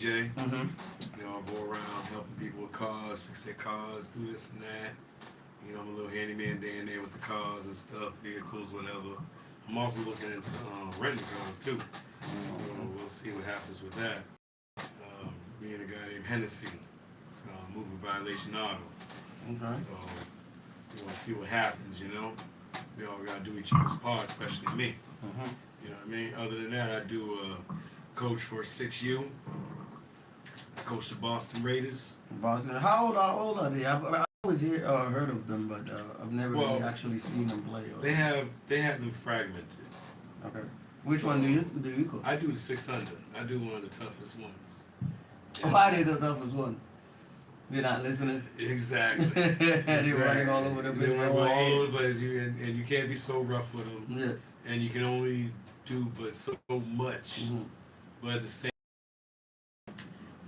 DJ. Mm-hmm. I go around helping people with cars, fix their cars, do this and that. I'm a little handyman down there with the cars and stuff, vehicles, whatever. I'm also looking into renting cars too. So we'll see what happens with that. Me and a guy named Hennessy. It's moving violation auto. Okay. So we'll see what happens, We all gotta do each other's part, especially me. Mm-hmm. You know what I mean? Other than that, I do coach for 6U. I coach the Boston Raiders. Boston. How old are they? I always heard of them, but I've never really actually seen them play. They have them fragmented. Okay. Which one do you coach? I do the 600. I do one of the toughest ones. Why are they the toughest one? You're not listening. Exactly. They're running all over the place. They're running all over the place, and you can't be so rough with them. Yeah. And you can only do but so much. Mm-hmm. But at the same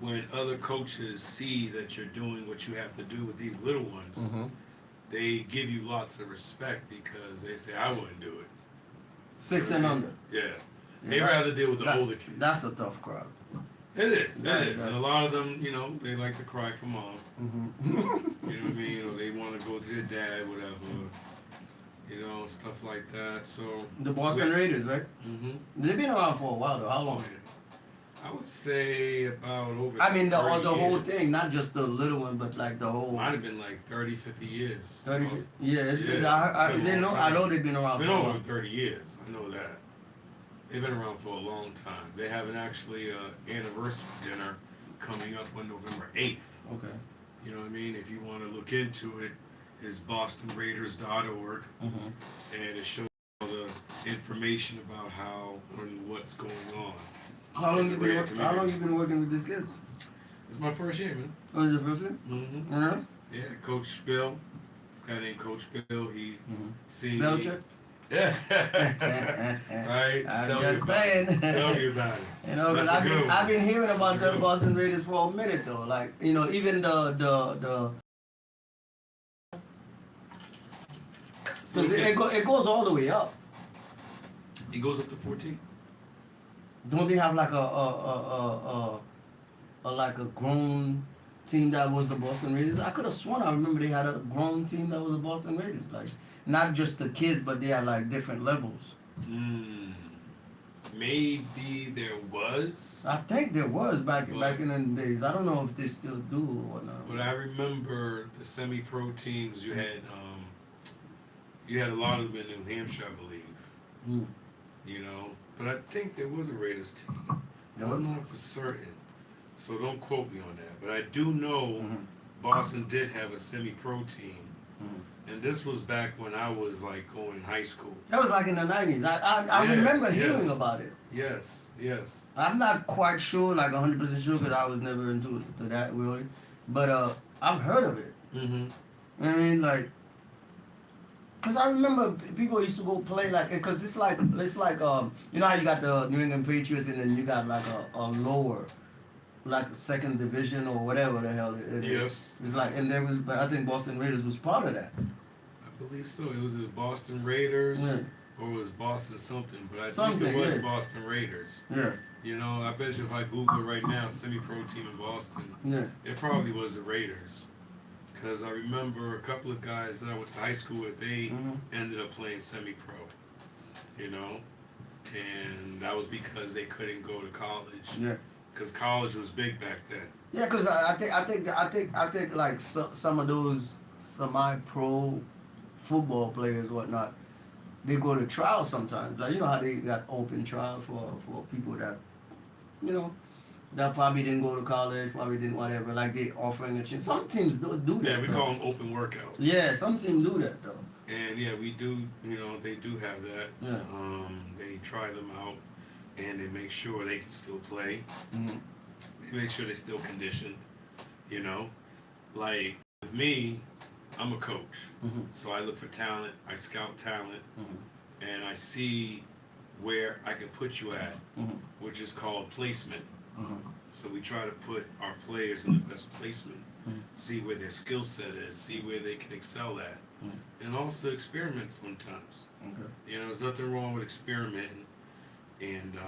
when other coaches see that you're doing what you have to do with these little ones, they give you lots of respect because they say, I wouldn't do it. 6 and under. Yeah. They rather deal with the older kids. That's a tough crowd. It is. And a lot of them, they like to cry for mom. Mm-hmm. You know what I mean? Or they want to go to their dad, whatever. Stuff like that. So the Boston Raiders, right? Mm-hmm. They've been around for a while, though. How long? I would say about over I mean, the whole years. thing, not just the little one, but like the whole... Might have been like 30, 50 years. 30, yeah. I know they've been around for a while. It's been over 30 years. I know that. They've been around for a long time. They have an actually anniversary dinner coming up on November 8th. Okay. You know what I mean? If you want to look into it, it's bostonraiders.org. Mm-hmm. And it shows all the information about how and what's going on. How long you been working with these kids? It's my first year, man. Oh, is it first year? Mm-hmm. Yeah. Yeah, Coach Bill. This guy named Coach Bill. He seen Belcher? me. Yeah. Right? I'm Tell just saying. Tell me about it. Because I've been hearing about the Boston Raiders for a minute though. Like, even the so it goes all the way up. It goes up to 14. Don't they have like a grown team that was the Boston Raiders? I could have sworn I remember they had a grown team that was the Boston Raiders. Like, not just the kids, but they had like different levels. Maybe there was. I think there was back in the days. I don't know if they still do or whatnot. But I remember the semi-pro teams. You had a lot of them in New Hampshire, I believe. But I think there was a Raiders team. I'm not for certain, so don't quote me on that. But I do know Boston did have a semi-pro team. And this was back when I was like going in high school. That was like in the 90s. I remember hearing about it. Yes. I'm not quite sure, like 100% sure, because I was never into that really. But I've heard of it. I mean, like, because I remember people used to go play like, because it's like how you got the New England Patriots and then you got like a lower, like second division or whatever the hell it is. Yes. It's like, and there was, but I think Boston Raiders was part of that. I believe so. It was the Boston Raiders or it was Boston something, but I think it was Boston Raiders. Yeah. I bet you if I Google it right now, semi-pro team in Boston, it probably was the Raiders. Because I remember a couple of guys that I went to high school with, they ended up playing semi-pro, and that was because they couldn't go to college. Yeah. Because college was big back then. Yeah, because I think like some of those semi-pro football players, whatnot, they go to trials sometimes. Like, how they got open trials for people that, that probably didn't go to college, probably didn't whatever. Like, they offering a chance. Some teams do that. Yeah, we call them open workouts. Yeah, some teams do that though. And yeah, we do. They do have that. Yeah. They try them out, and they make sure they can still play. They make sure they're still conditioned. Like with me, I'm a coach, so I look for talent. I scout talent, and I see where I can put you at, which is called placement. So we try to put our players in the best placement, see where their skill set is, see where they can excel at, and also experiment sometimes. Okay. There's nothing wrong with experimenting, and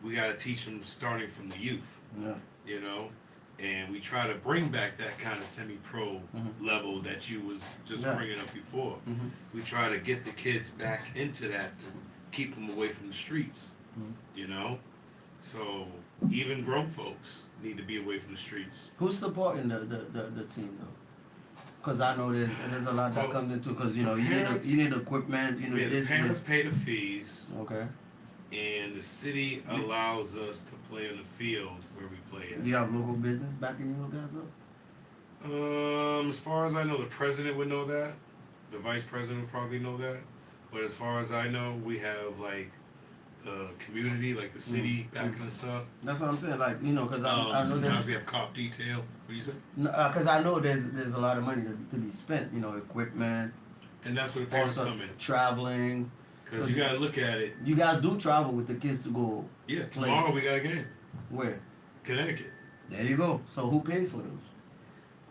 we got to teach them starting from the youth. Yeah. You know, and we try to bring back that kind of semi-pro level that you was just bringing up before. We try to get the kids back into that, to keep them away from the streets. You know, so even grown folks need to be away from the streets. Who's supporting the team though? Because I know there's a lot that comes into, because you know you need equipment. You know, the parents pay the fees. Okay. And the city allows us to play on the field where we play at. Do you have local business backing you guys up? As far as I know, the president would know that. The vice president would probably know that. But as far as I know, we have like the community, like the city, backing us up. That's what I'm saying. Like, you know, because I know sometimes we have cop detail. What do you say? Because I know there's a lot of money to be spent. You know, equipment. And that's where the parents come in. Traveling. Because you got to look at it. You guys do travel with the kids to go. Yeah, tomorrow we got a game. Where? Connecticut. There you go. So who pays for those?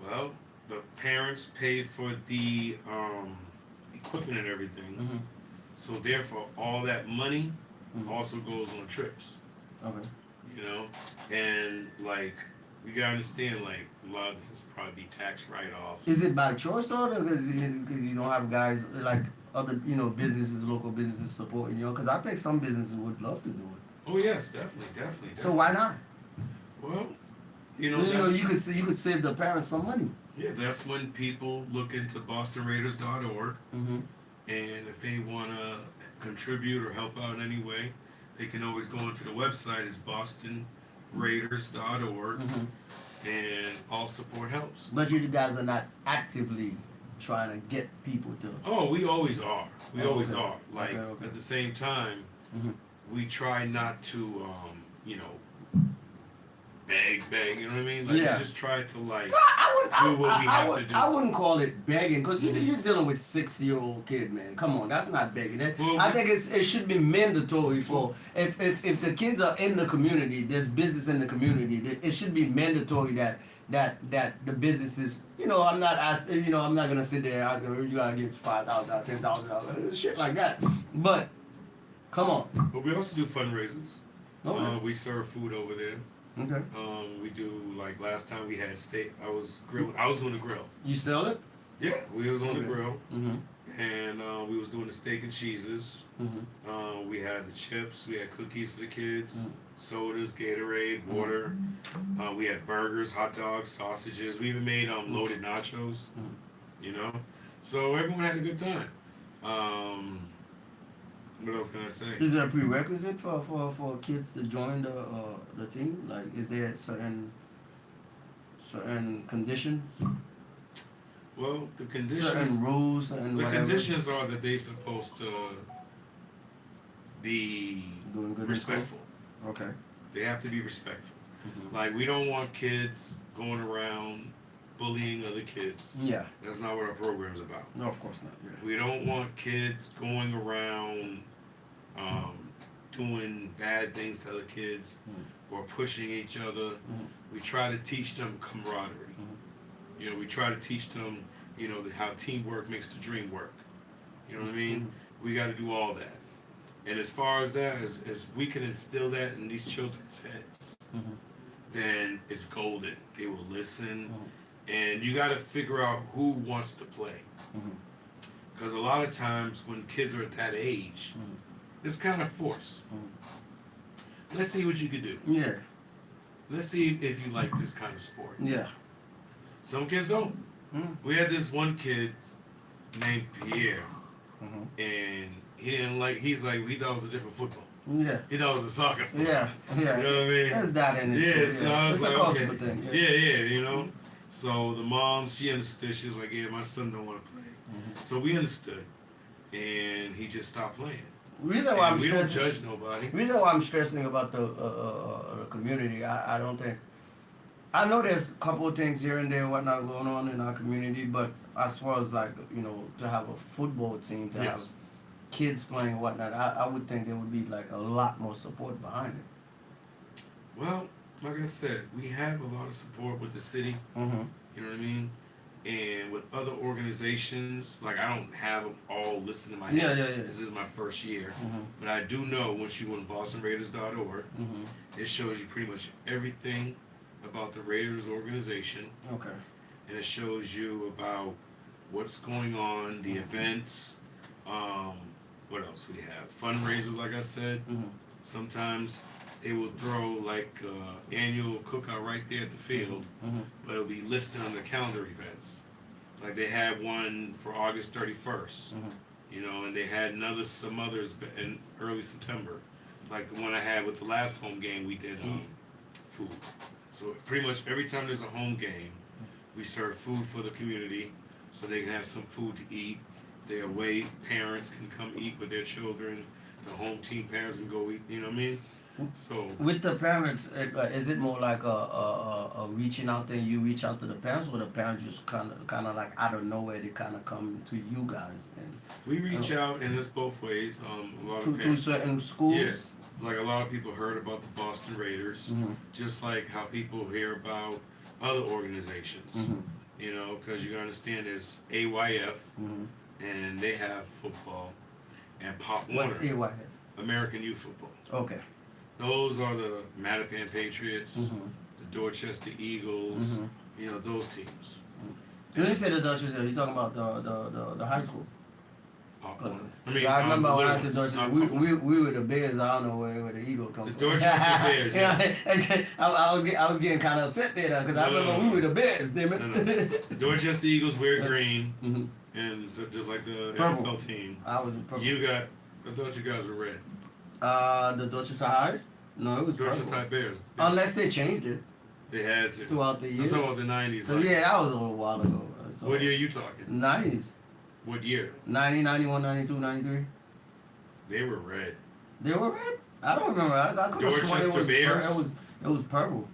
Well, the parents pay for the equipment and everything. So therefore, all that money also goes on trips. Okay. You know, and like you gotta understand, like a lot of things probably be tax write-offs. Is it by choice though? Because you don't have guys like other businesses, local businesses supporting you? Because I think some businesses would love to do it. Oh yes, definitely. So why not? Well, you could save the parents some money. Yeah, that's when people look into BostonRaiders.org, and if they want to contribute or help out in any way, they can always go onto the website. It's BostonRaiders.org, and all support helps. But you guys are not actively trying to get people to. Oh, we always are. We always are. Like at the same time, we try not to, beg. You know what I mean? Like we just try to do what we have to do. I wouldn't call it begging, because you're dealing with 6-year-old kid, man. Come on, that's not begging. I think it should be mandatory for if the kids are in the community, there's business in the community. It should be mandatory that the businesses, I'm not asking, I'm not gonna sit there and ask them, you gotta give $5,000, $10,000, shit like that. But come on. But we also do fundraisers. Okay. We serve food over there. Okay. We do, like last time we had steak. I was doing the grill. You sell it? Yeah, we was on the grill, and we was doing the steak and cheeses. We had the chips. We had cookies for the kids, sodas, Gatorade, water. We had burgers, hot dogs, sausages. We even made loaded nachos. So everyone had a good time. What else can I say? Is there a prerequisite for kids to join the team? Like, is there certain conditions? Well, the conditions. Certain rules and the whatever. conditions are that they're supposed to be doing good respectful. Okay. They have to be respectful. Like, we don't want kids going around bullying other kids. Yeah. That's not what our program's about. No, of course not. Yeah. We don't want kids going around doing bad things to other kids or pushing each other. We try to teach them camaraderie. We try to teach them, how teamwork makes the dream work. You know what I mean? We got to do all that. And as far as that, as we can instill that in these children's heads, then it's golden. They will listen. And you got to figure out who wants to play. Because a lot of times when kids are at that age, it's kind of forced. Let's see what you could do. Yeah. Let's see if you like this kind of sport. Yeah. Some kids don't. We had this one kid named Pierre, and he thought it was a different football. Yeah. He thought it was a soccer football. Yeah. You know what I mean? There's that in it. Yeah, so I was it's like, a cultural thing. Yeah, So the mom, she understood. She was like, yeah, my son don't want to play. So we understood, and he just stopped playing. Reason why we don't judge nobody. Reason why I'm stressing about the community, I don't think. I know there's a couple of things here and there, whatnot going on in our community, but as far as to have a football team, to have kids playing and whatnot, I would think there would be like a lot more support behind it. Well, like I said, we have a lot of support with the city. You know what I mean? And with other organizations, like I don't have them all listed in my head. Yeah. This is my first year. But I do know once you go to BostonRaiders.org, it shows you pretty much everything about the Raiders organization. Okay. And it shows you about what's going on, the events. What else we have? Fundraisers, like I said. Sometimes they will throw like annual cookout right there at the field, but it'll be listed on the calendar events. Like they had one for August 31st, you know, and they had some others in early September. Like the one I had with the last home game, we did food. So pretty much every time there's a home game, we serve food for the community so they can have some food to eat. Their away parents can come eat with their children. The home team parents can go eat, you know what I mean? So with the parents, is it more like a reaching out there? You reach out to the parents, or the parents just kind of like out of nowhere they kind of come to you guys? And we reach out, and it's both ways. A lot of to parents, certain schools. yes, like a lot of people heard about the Boston Raiders, just like how people hear about other organizations. You know, because you understand there's AYF, and they have football, and Pop Warner. What's AYF? American Youth Football. Okay. Those are the Mattapan Patriots, the Dorchester Eagles, you know, those teams. When you say the Dorchester, you're talking about the high school? Pop Warner. I remember when I was Little at ones, Dorchester, we were the Bears. I don't know where the Eagle comes The from. Dorchester Bears, yes. I was getting kind of upset there because I remember we were the Bears, damn it. No. The Dorchester Eagles wear green, and so just like the Purple. NFL team. I was in purple. I thought you guys were red. The Dorchester High? No, it was Dorchester purple. High Bears. Unless they changed it They had to. throughout the I'm years. talking about the 90s. So like, yeah, that was a little while ago. So what year are you talking? 90s. What year? 90, 91, 92, 93. They were red. They were red? I don't remember. I could have sworn Dorchester Bears? It was purple.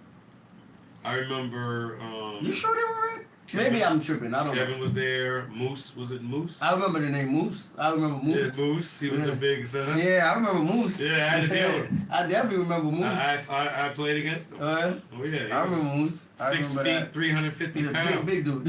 I remember. You sure they were red? Maybe I'm tripping. I don't know. Kevin was there. Moose, was it Moose? I remember the name Moose. I remember Moose. Yeah, Moose. He was the big center. Yeah, I remember Moose. Yeah, I had to deal with him. I definitely remember Moose. I played against him. Oh yeah, he I was remember Moose. 6 feet, 350 He's a pounds. big dude.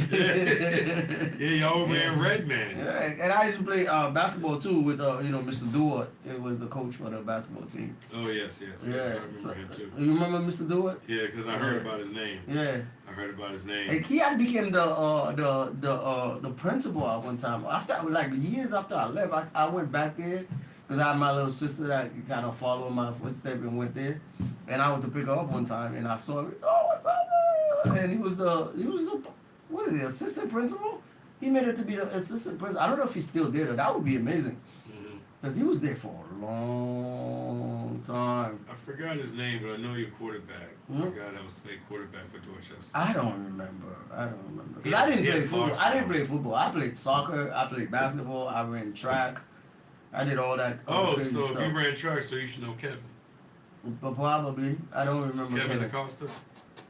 Yeah, y'all were wearing red, man. Yeah, and I used to play basketball too with Mr. Dewart. It was the coach for the basketball team. Oh yes. I Yeah, remember him too. You remember Mr. Dewart? Yeah, because I heard about his name. Yeah. I heard about his name. Like he had became the principal at one time. After like years after I left, I went back there because I had my little sister that kind of followed my footsteps and went there, and I went to pick her up one time and I saw him. Oh, what's up? And he was the what is he, assistant principal? He made it to be the assistant principal. I don't know if he's still there though. That would be amazing because he was there for a long time. I forgot his name, but I know you're quarterback. The guy that was playing quarterback for Dorchester. I don't remember. Because I didn't play football. I played soccer. I played basketball. I ran track. I did all that. Oh, crazy so stuff. if you ran track, so you should know Kevin. But probably. I don't remember. Kevin Acosta?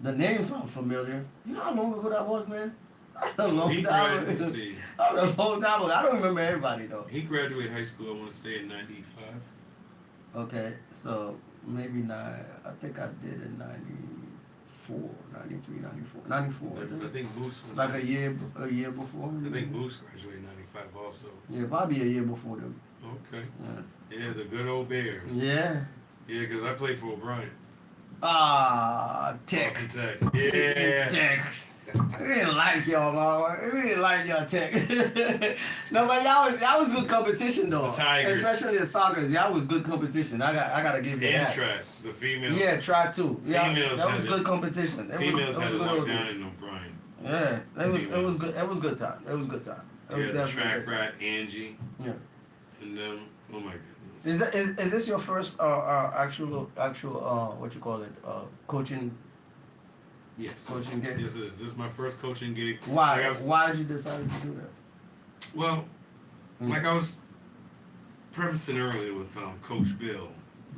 The name sounds familiar. You know how long ago that was, man? A long He time ago. graduated, see, That was a long time ago. I don't remember everybody, though. he graduated high school, I want to say in 95. Okay, so maybe not. I think I did in 94, 93, 94. 94, I think Moose was like a year before. I think Moose graduated in 95 also. Yeah, probably a year before them. Okay. Yeah. Yeah, the good old Bears. Yeah. Yeah, because I played for O'Brien. Tech. Boston Tech. Yeah. Tech. We didn't like y'all, mama. We didn't like y'all Tech. No, but y'all was good competition though. The Tigers. Especially in soccer, y'all was good competition. I gotta give you And that. track. The females. Yeah, track too. Yeah, Females that was had good it. competition. Females had it good locked old down days. in O'Brien. Yeah, it was good. It was good time. It was good time. It was Yeah, the definitely track good time. rat, Angie. Yeah. And them. Oh my goodness. Is this your first actual what you call it coaching? Yes. Coaching gig? Yes, it is. This is my first coaching gig. Why? Like Why did you decide to do that? well, like I was prefacing earlier with Coach Bill.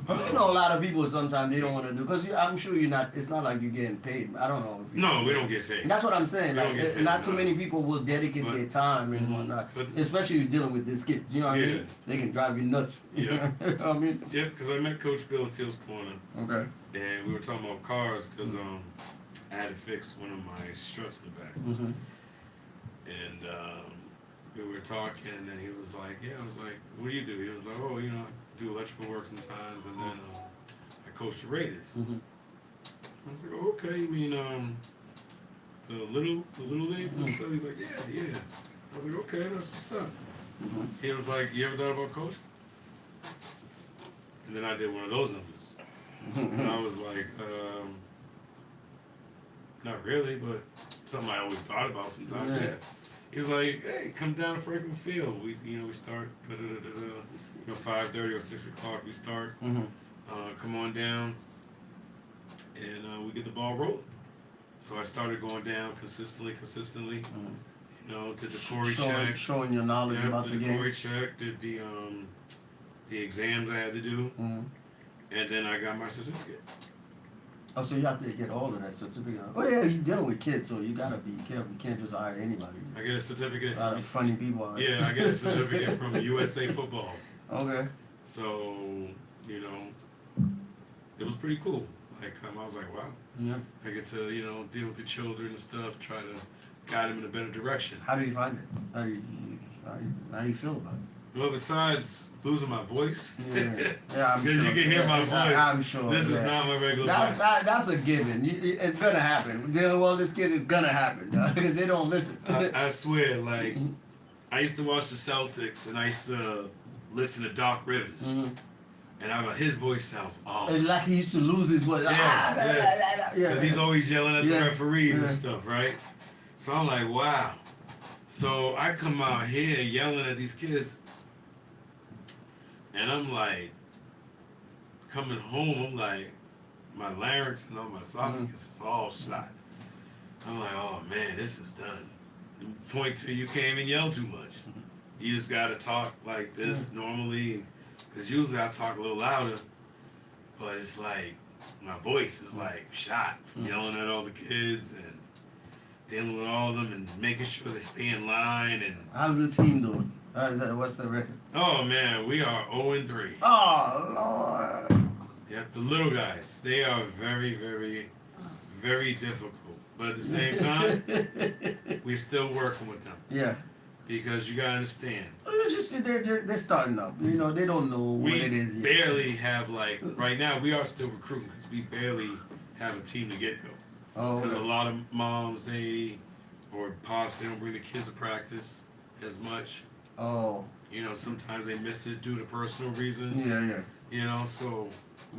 But you know, a lot of people sometimes they don't want to do because I'm sure you're not. It's not like you're getting paid. I don't know. If you No, we don't get paid. That's what I'm saying. We don't get Like, paid, not too no. many people will dedicate But- their time and whatnot. But- Especially you dealing with these kids. You know what I Yeah. mean? They can drive you nuts. Yeah. You know what I mean? Yeah, because I met Coach Bill in Fields Corner, Okay. and we were talking about cars because I had to fix one of my struts in the back. and we were talking, and then he was like, "Yeah." I was like, "What do you do?" He was like, "Oh, you know, I do electrical work sometimes, and then I coach the Raiders." I was like, "Oh, okay. You mean the little leagues and stuff?" He's like, "Yeah." I was like, "Okay, that's what's up." He was like, "You ever thought about coaching?" And then I did one of those numbers, and I was like, "Not really, but something I always thought about sometimes." Yeah. He was like, "Hey, come down to Franklin Field. We start 5:30 or 6:00. We start. Come on down, and we get the ball rolling." So I started going down consistently. You know, did the Corey check, showing your knowledge about the game. Did the Corey check, did the exams I had to do, and then I got my certificate. Oh, so you have to get all of that certificate. Oh yeah, you're dealing with kids, so you gotta be careful. You can't just hire anybody. I get a certificate. A lot of funny people out there. Yeah, I get a certificate from USA Football. Okay. So, you know, it was pretty cool. Like, I was like, wow. Yeah. I get to, you know, deal with the children and stuff, try to guide them in a better direction. How do you find it? How do you feel about it? Well, besides losing my voice, I'm because sure. you can hear my voice. I'm sure. This is not my regular voice. That's a given. It's gonna happen. Dealing with this kid is gonna happen because they don't listen. I swear, like, I used to watch the Celtics and I used to listen to Doc Rivers. And I'm like, his voice sounds awful. It's like he used to lose his voice. Yes. Because he's always yelling at the referees and Yeah. stuff, right? So I'm like, wow. So I come out here yelling at these kids, and I'm like, coming home, I'm like, my larynx and all my esophagus is all shot. I'm like, oh man, this is done. Point two, you can't even yell too much. You just gotta talk like this normally, because usually I talk a little louder, but it's like, my voice is like shot from yelling at all the kids and dealing with all of them and making sure they stay in line. And how's the team doing? What's the record? oh man, we are 0-3. Oh Lord. Yep, the little guys, they are very, very, very difficult. But at the same time, we're still working with them. Yeah. Because you gotta understand. It's just they're starting up. You know, they don't know what it is yet. We barely have, like, right now we are still recruiting because we barely have a team to get go. Because a lot of moms, or pops, they don't bring the kids to practice as much. Oh. You know, sometimes they miss it due to personal reasons. Yeah. You know, so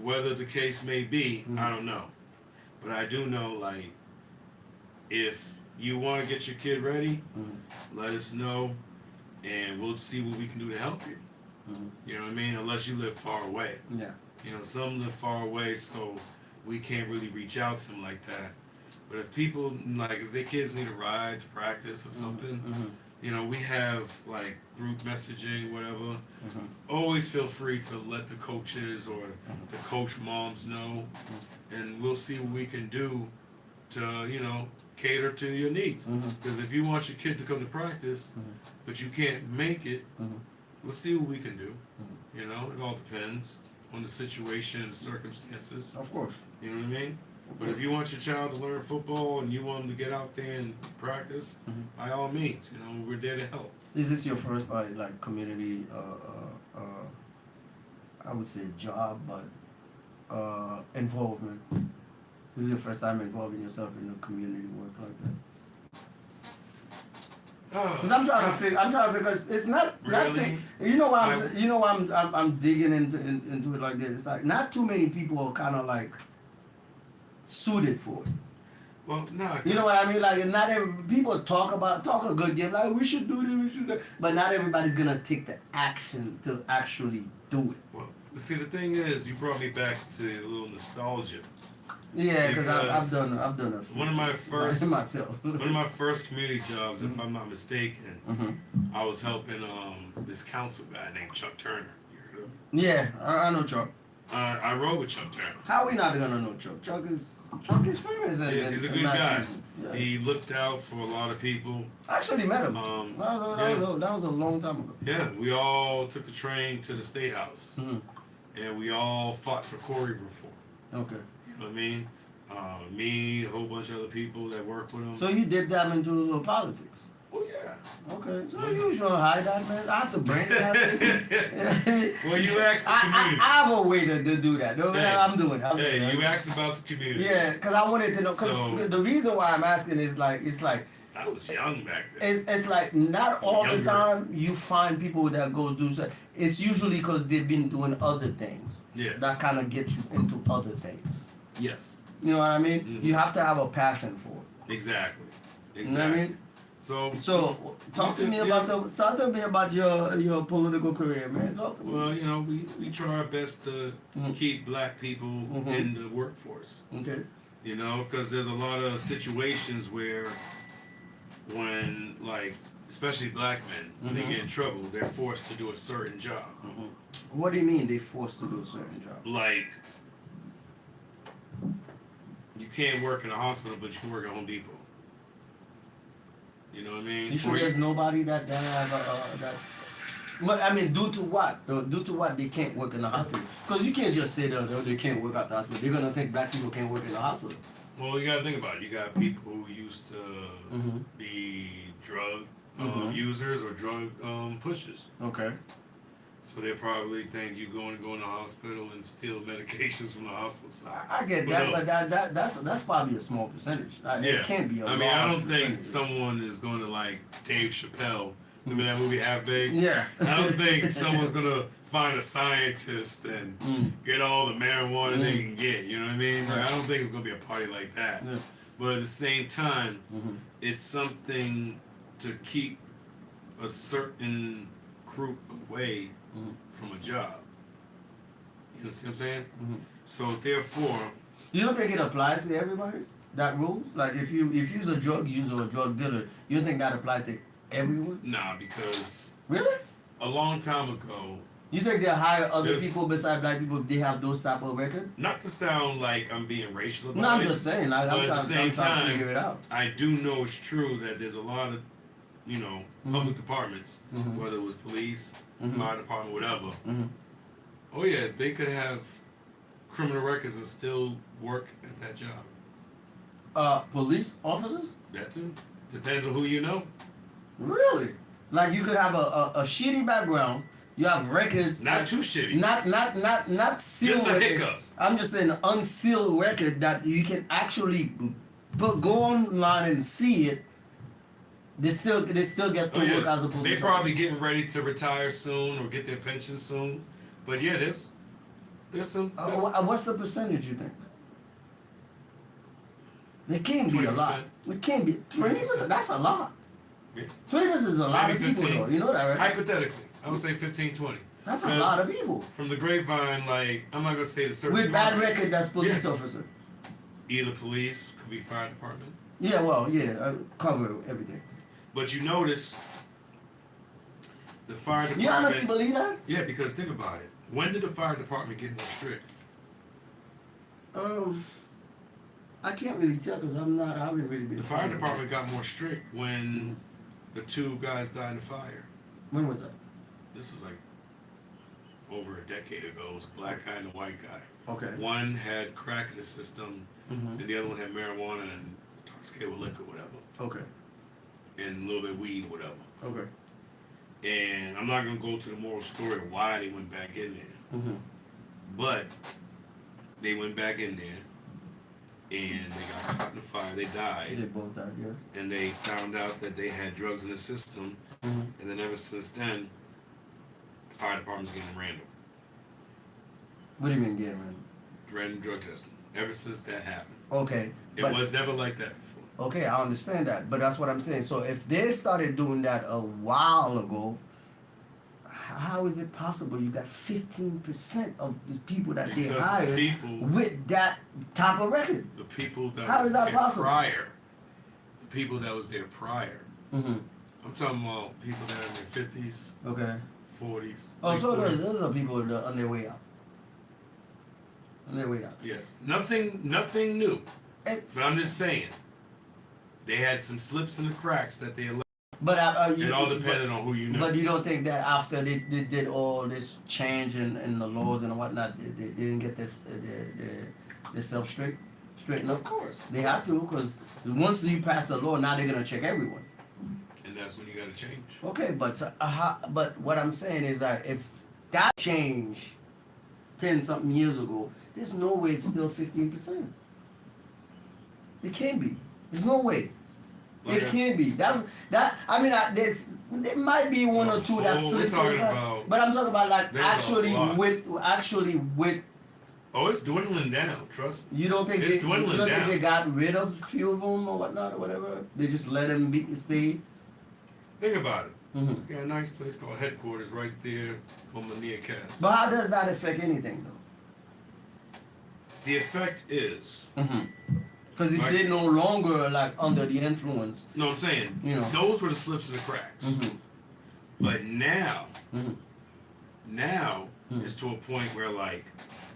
whether the case may be, I don't know. But I do know, like, if you want to get your kid ready, let us know, and we'll see what we can do to help you. You know what I mean? Unless you live far away. Yeah. You know, some live far away, so we can't really reach out to them like that. But if people, like, if their kids need a ride to practice or something, you know, we have, like, group messaging, whatever. Always feel free to let the coaches or the coach moms know, and we'll see what we can do to, you know, cater to your needs. Because if you want your kid to come to practice, but you can't make it, we'll see what we can do. You know, it all depends on the situation and the circumstances. Of course. You know what I mean? But if you want your child to learn football and you want them to get out there and practice, by all means, you know, we're there to help. Is this your first like community I would say job, but involvement? This is your first time involving yourself in a community work like that? Because I'm trying to figure. Cause it's not Really? you know why I'm digging into it like this. It's like not too many people are kind of like suited for it. Well, no. You know what I mean? Like not every people talk a good game. Like we should do this, we should do that. But not everybody's gonna take the action to actually do it. Well, see, the thing is, you brought me back to a little nostalgia. Yeah, because I've done a few one of my first myself. One of my first community jobs, if I'm not mistaken, I was helping this council guy named Chuck Turner. You heard of him? Yeah, I know Chuck. I rode with Chuck Turner. How are we not gonna know Chuck? Chuck is famous. Yes, he's a good guy. Yeah. He looked out for a lot of people. I actually met him. That was a long time ago. Yeah, we all took the train to the State House, and we all fought for Corey reform. Okay. You know what I mean? Me, a whole bunch of other people that work with him. So you did that into politics? Oh yeah. Okay, so you should hide that, man. I have to bring that. Well, you asked the community. I have a way to do that. No, Hey, I'm doing it. Hey, you asked about the community. Yeah, because I wanted to know. Because So- the reason why I'm asking is like, it's like, I was young back then. it's like not all the Younger. time you find people that go do so. It's usually because they've been doing other things. Yes. That kind of get you into other things. Yes. You know what I mean? Mhm. You have to have a passion for it. Exactly. You know what I mean? So Talk to me about your political career, man. Talk to me. well, you know, we try our best to Mhm. keep black people Mhm. in the workforce. Okay. You know, because there's a lot of situations where when, like, especially black men, when they Mhm. get in trouble, they're forced to do a certain job. What do you mean they forced to do a certain job? Like, you can't work in a hospital, but you can work at Home Depot. You know what I mean? You sure there's nobody that have that? But I mean, due to what? Due to what they can't work in the hospital? Because you can't just say that they can't work at the hospital. They're gonna think black people can't work in the hospital. Well, you gotta think about it. You got people who used to Mhm. be drug Mhm. users or drug pushers. Okay. So they probably think you going to go in the hospital and steal medications from the hospital. So, I get that, but that's probably a small percentage. It can't be a I mean, I large don't think percentage. someone is going to like Dave Chappelle. Remember that movie Half Baked? Yeah. I don't think someone's gonna find a scientist and get all the marijuana they can get. You know what I mean? Like, I don't think it's gonna be a party like that. Yeah. But at the same time, it's something to keep a certain group away from a job. You know what I'm saying? So therefore, You don't think it applies to everybody? That rules? Like if you's a drug user or a drug dealer, you don't think that applies to everyone? nah, because Really? a long time ago, You think they'll hire other There's- people besides black people if they have those type of record? not to sound like I'm being racial about No, I'm it, just saying. I'm but at the trying same to time, figure it out. I do know it's true that there's a lot of, you know, public departments, whether it was police, fire department, whatever. Oh yeah, they could have criminal records and still work at that job. Police officers? That too. Depends on who you know. Really? Like you could have a shitty background. You have records. Not too shitty. Not sealed. Just a record. hiccup. I'm just saying unsealed record that you can actually go online and see it. They still get to Oh, yeah. work as a police They officer. probably getting ready to retire soon or get their pension soon. But yeah, there's some. What's the percentage you think? It can't be a lot. 20%. It can't be 20%. That's a lot. Yeah. 20% is a lot Maybe of people, 15. though. You know that, right? Hypothetically, I would say 15, 20. That's a 'Cause lot of people From the grapevine, like, I'm not gonna say the certain with bad department. record. That's police Yeah. officer. Either police, could be fire department. Yeah, well, yeah, cover everything. But you notice the fire department. You honestly believe that? Yeah, because think about it. When did the fire department get more strict? I can't really tell because I haven't really been. The fire department got more strict when the two guys died in the fire. When was that? This was like over a decade ago. It was a black guy and a white guy. Okay. One had crack in the system, Mhm. and the other one had marijuana and intoxicated with liquor, whatever, Okay. and a little bit of weed, whatever. Okay. And I'm not gonna go to the moral story of why they went back in there, but they went back in there, and they got caught in the fire. They They died, both died, yeah. and they found out that they had drugs in the system, and then ever since then, the fire department's getting random. What do you mean, getting man? Random drug testing. Ever since that happened. Okay. It but- was never like that before. Okay, I understand that, but that's what I'm saying. So if they started doing that a while ago, how is it possible you got 15% of the people that they Because the hired people- with that type of record? The people that How was is that there possible? prior. The people that was there prior. Mm-hmm. I'm talking about people that are in their 50s, Okay. 40s. Oh, late so 40s. those are people that are on their way out. On their way out. Yes. Nothing new. It's But I'm just saying. They had some slips in the cracks that they allowed. but It all depended on who you know. But you don't think that after they did all this change in the laws and whatnot, they didn't get this their self straightened Of up? course. They have to, because once you pass the law, now they're gonna check everyone. And that's when you got to change. Okay, but what I'm saying is that if that changed 10-something years ago, there's no way it's still 15%. It can't be. There's no way. It can't be. I mean, there might be one or two that's slipping. But I'm talking about like actually with. Oh, it's dwindling down. Trust me. You don't think it's dwindling down? Think they got rid of a few of them or whatnot or whatever? They just let them stay. Think about it. You got a nice place called headquarters right there on Mania Cast. But how does that affect anything though? The effect is. Because if they're no longer like under the influence. No, I'm saying, those were the slips and the cracks. But now, it's to a point where like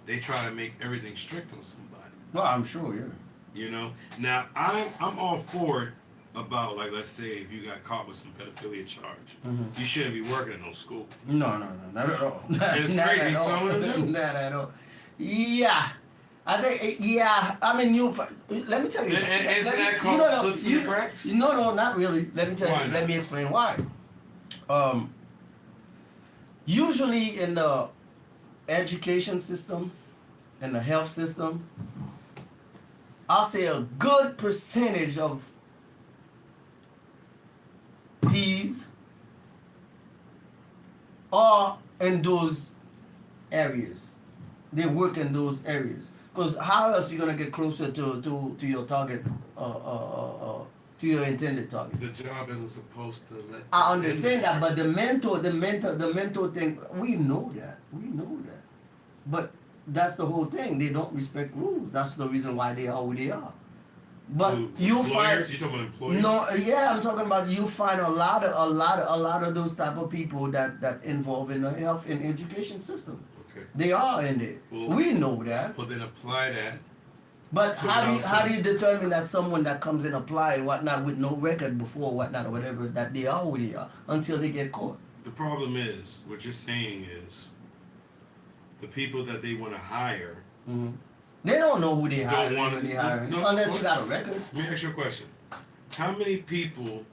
they try to make everything strict on somebody. Well, I'm sure, yeah. You know, now I'm all for it about like let's say if you got caught with some pedophilia charge, you shouldn't be working in no school. No, not at all. It's crazy, some of them. Not at all. Yeah. I think, I mean, let me tell you. Isn't that called slips and cracks? No, not really. Let me tell you. Let me explain why. Usually in the education system and the health system, I'll say a good percentage of P's are in those areas. They work in those areas. Because how else are you gonna get closer to your target, to your intended target? The job isn't supposed to let. I understand that, but the mentor thing, we know that, but that's the whole thing. They don't respect rules. That's the reason why they are who they are. But you find. You talking about employers? No, yeah, I'm talking about you find a lot of those type of people that involve in the health and education system. Okay. They are in there. Well, we know that. Well, then apply that. But how do you determine that someone that comes and apply and whatnot with no record before whatnot or whatever that they are who they are until they get caught? The problem is what you're saying is the people that they want to hire. They don't know who they hire. Unless you got a record. Let me ask you a question. How many people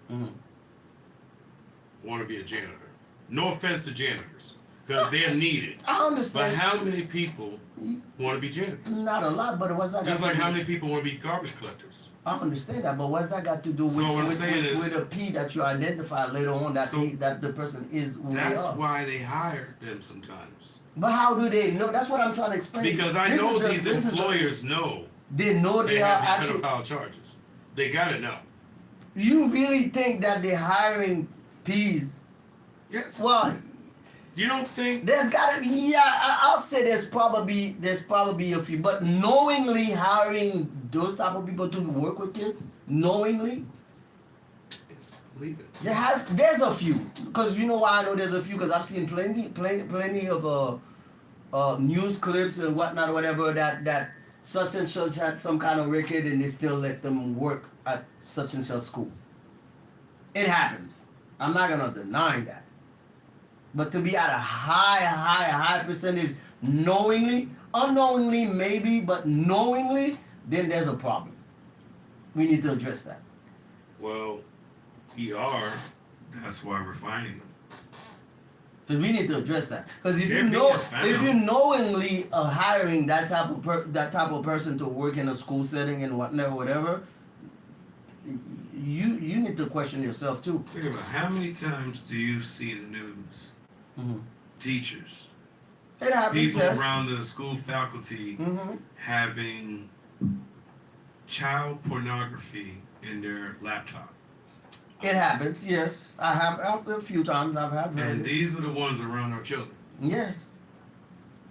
want to be a janitor? No offense to janitors, because they're needed. I understand. But how many people want to be janitors? Not a lot, but what's that? Just like how many people want to be garbage collectors? I understand that, but what's that got to do with a P that you identify later on that the person is who they are? That's why they hire them sometimes. But how do they know? That's what I'm trying to explain. Because I know these employers know. They know they are have these pedophile charges. They gotta know. You really think that they're hiring P's? Yes. Well, you don't think there's gotta be? Yeah, I'll say there's probably a few, but knowingly hiring those type of people to work with kids, knowingly. Yes, believe it. There's a few, because you know why I know there's a few, because I've seen plenty of news clips and whatnot or whatever that such and such had some kind of record and they still let them work at such and such school. It happens. I'm not gonna deny that. But to be at a high percentage knowingly, unknowingly maybe, but knowingly, then there's a problem. We need to address that. Well, we are. That's why we're finding them. Because we need to address that. Because if you knowingly are hiring that type of person to work in a school setting and whatever, you need to question yourself too. Think about how many times do you see the news? Teachers, it happens, people around the school faculty having child pornography in their laptop. It happens, yes. I have a few times. I've had. And these are the ones around our children. Yes.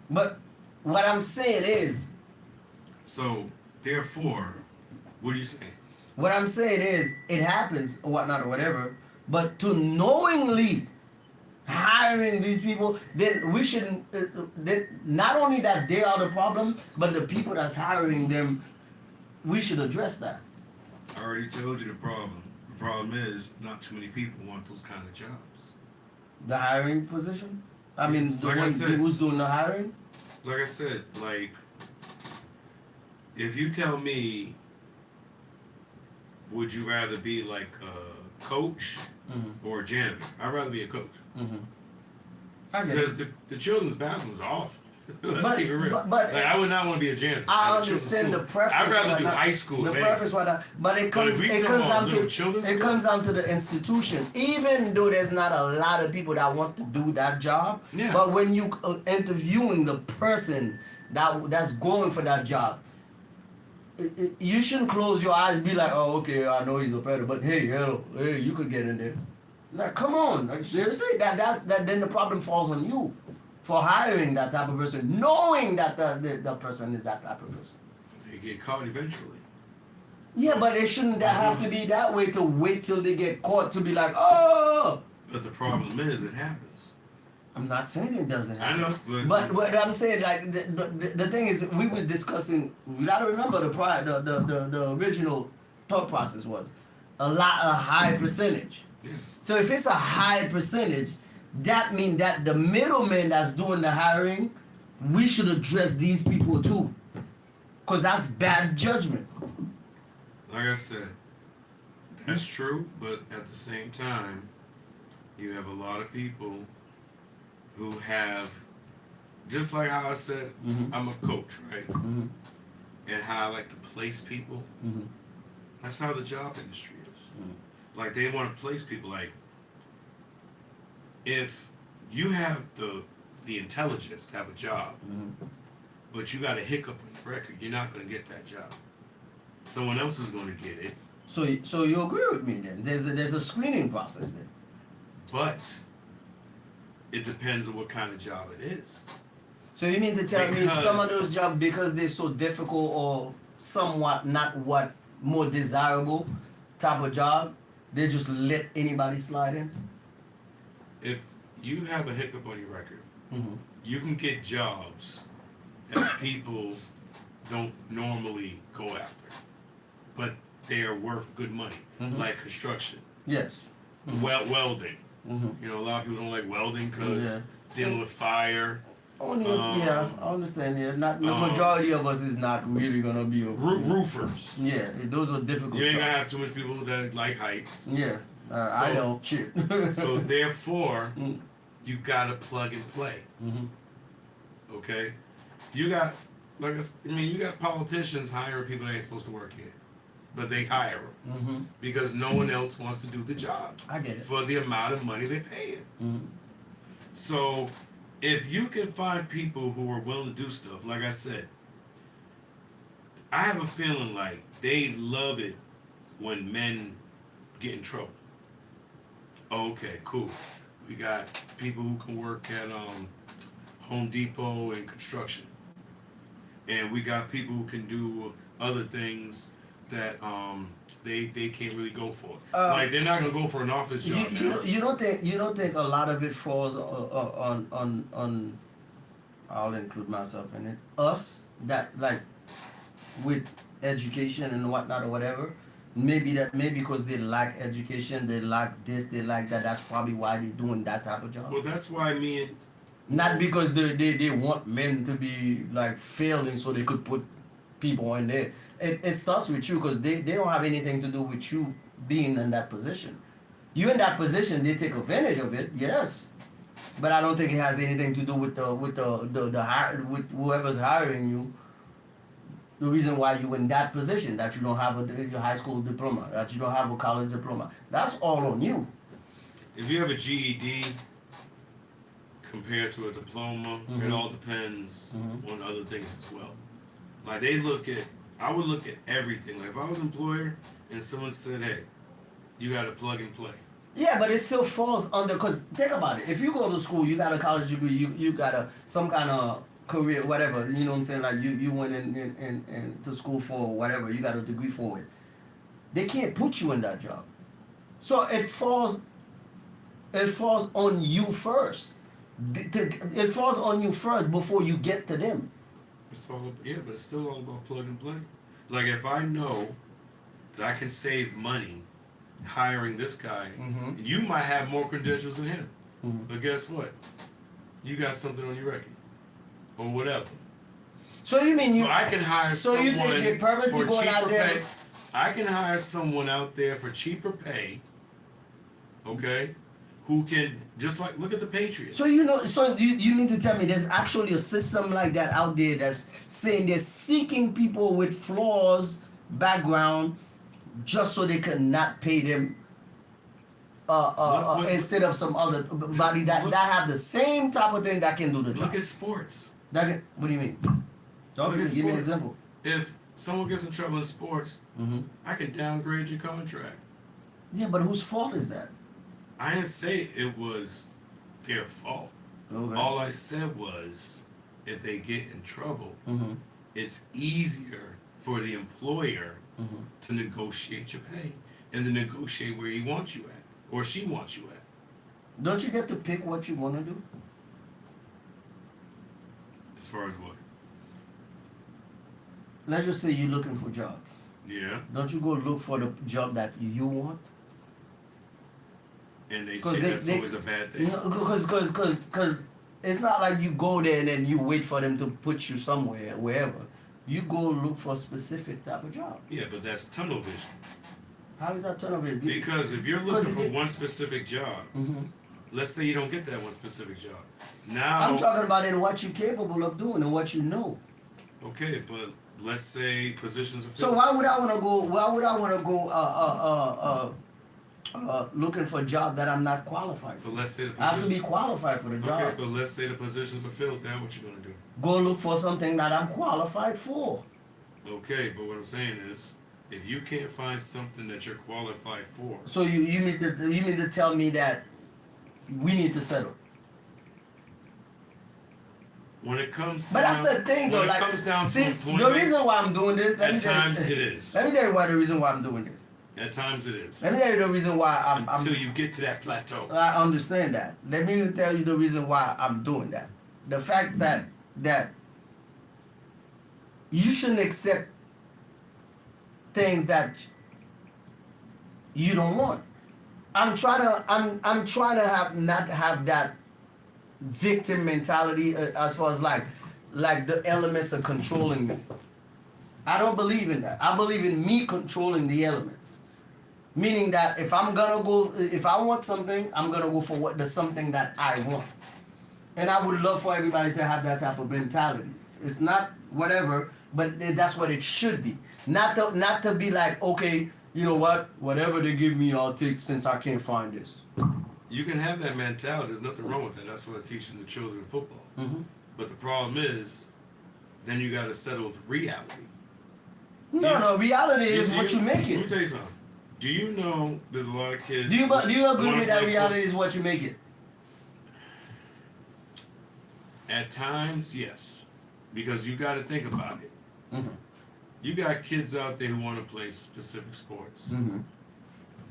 But what I'm saying is. So therefore, what are you saying? What I'm saying is, it happens or whatnot or whatever. But to knowingly hiring these people, then we shouldn't. Not only that they are the problem, but the people that's hiring them, we should address that. I already told you the problem. The problem is not too many people want those kind of jobs. The hiring position? I mean, like who's doing the hiring? Like I said, like, if you tell me would you rather be like a coach or a janitor? I'd rather be a coach. Because the children's bathrooms are awful. Let's keep it real. But like, I would not want to be a janitor. I understand the preference. I'd rather do high school. The preference, but it comes down to the institution. Even though there's not a lot of people that want to do that job, but when you interviewing the person that's going for that job, you shouldn't close your eyes and be like, oh, okay, I know he's a predator, but hey, you could get in there. Like, come on, like, seriously, that then the problem falls on you for hiring that type of person, knowing that the person is that type of person. They get caught eventually. Yeah, but it shouldn't have to be that way to wait till they get caught to be like, oh. But the problem is, it happens. I'm not saying it doesn't happen. I know, but I'm saying, like, the thing is, we were discussing. We gotta remember the original thought process was a high percentage. Yes. So if it's a high percentage, that means that the middleman that's doing the hiring, we should address these people too, because that's bad judgment. Like I said, that's true, but at the same time, you have a lot of people who have, just like how I said, I'm a coach, right? And how I like to place people. That's how the job industry is. Like, they want to place people. Like, if you have the intelligence to have a job, but you got a hiccup on the record, you're not going to get that job. Someone else is going to get it. So you agree with me then? There's a screening process then. But it depends on what kind of job it is. So you mean to tell me some of those jobs, because they're so difficult or somewhat not what more desirable type of job, they just let anybody slide in? If you have a hiccup on your record, you can get jobs that people don't normally go after, but they are worth good money, like construction. Yes. Welding. You know, a lot of people don't like welding because dealing with fire. I understand. Yeah, not the majority of us is not really gonna be roofers. Yeah, those are difficult. You ain't gonna have too much people that like heights. Yeah, I don't. Shit. So therefore, you gotta plug and play. Okay, you got you got politicians hiring people that ain't supposed to work here, but they hire them because no one else wants to do the job. I get it. For the amount of money they pay it. So if you can find people who are willing to do stuff, like I said, I have a feeling like they love it when men get in trouble. Okay, cool. We got people who can work at Home Depot and construction. And we got people who can do other things that they can't really go for. Like, they're not gonna go for an office job. You don't think a lot of it falls on I'll include myself in it. Us that, like, with education and whatnot or whatever. Maybe because they lack education, they lack this, they lack that. That's probably why they're doing that type of job. Well, that's why not because they want men to be like failing so they could put people in there. It starts with you because they don't have anything to do with you being in that position. You in that position, they take advantage of it, yes. But I don't think it has anything to do with with whoever's hiring you. The reason why you're in that position, that you don't have your high school diploma, that you don't have a college diploma, that's all on you. If you have a GED compared to a diploma, it all depends on other things as well. Like, I would look at everything. Like, if I was an employer and someone said, hey, you got to plug and play. Yeah, but it still falls under, because think about it. If you go to school, you got a college degree, you got some kind of career, whatever, you know what I'm saying? Like, you went in to school for whatever, you got a degree for it. They can't put you in that job. So it falls on you first. It falls on you first before you get to them. But it's still all about plug and play. Like, if I know that I can save money hiring this guy, you might have more credentials than him. But guess what? You got something on your record. Or whatever. So you mean you? So I can hire someone you think they purposely for going out cheaper there? pay. I can hire someone out there for cheaper pay. Okay, who can just like look at the Patriots. So you need to tell me there's actually a system like that out there that's saying they're seeking people with flaws background just so they can not pay them instead of some other body that have the same type of thing that can do the job. Look at sports. What do you mean? Give me an example. If someone gets in trouble in sports, I can downgrade your contract. Yeah, but whose fault is that? I didn't say it was their fault. Okay. All I said was, if they get in trouble, it's easier for the employer to negotiate your pay and to negotiate where he wants you at or she wants you at. Don't you get to pick what you want to do? As far as what? Let's just say you're looking for jobs. Yeah. Don't you go look for the job that you want? And they say that's always a bad thing. Because it's not like you go there and then you wait for them to put you somewhere, wherever. You go look for a specific type of job. Yeah, but that's tunnel vision. How is that tunnel vision? Because if you're looking for one specific job, let's say you don't get that one specific job. Now I'm talking about in what you're capable of doing and what you know. Okay, but let's say positions are filled. So why would I want to go? Looking for a job that I'm not qualified for? But let's say the I have to be qualified for the job. Okay, but let's say the positions are filled. Then what you gonna do? Go look for something that I'm qualified for. Okay, but what I'm saying is, if you can't find something that you're qualified for, so you need to tell me that we need to settle. when it comes But down, that's the thing, though. when it Like, comes down see, to employment, the reason why I'm doing this. at times it is. Let me tell you why the reason why I'm doing this. At times it is. Let me tell you the reason why Until you get to that plateau. I understand that. Let me tell you the reason why I'm doing that. The fact that you shouldn't accept things that you don't want. I'm trying to not have that victim mentality as far as like the elements are controlling me. I don't believe in that. I believe in me controlling the elements. Meaning that if I want something, I'm gonna go for the something that I want. And I would love for everybody to have that type of mentality. It's not whatever, but that's what it should be. Not to be like, okay, you know what? Whatever they give me, I'll take since I can't find this. You can have that mentality. There's nothing wrong with that. That's what I'm teaching the children football. But the problem is, then you got to settle with reality. No, reality is what you make it. Let me tell you something. Do you know there's a lot of kids... Do you agree with that reality is what you make it? At times, yes. Because you got to think about it. You got kids out there who want to play specific sports.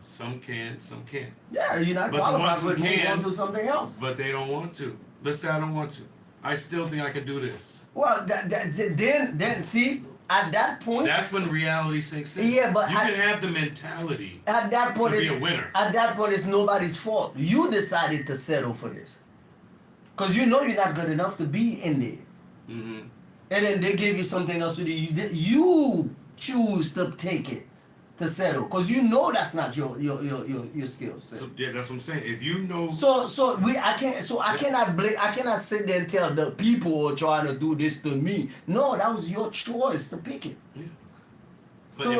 Some can, some can't. Yeah, you're not qualified, but move on to something else. But they don't want to. Let's say I don't want to. I still think I can do this. Well, then see, at that point... That's when reality sinks in. Yeah, but... You can have the mentality at that point to be a winner. At that point, it's nobody's fault. You decided to settle for this. Because you know you're not good enough to be in there. And then they give you something else to do. You choose to take it, to settle. Because you know that's not your skill set. So, yeah, that's what I'm saying. If you know... I cannot sit there and tell the people are trying to do this to me. No, that was your choice to pick it. Yeah. But So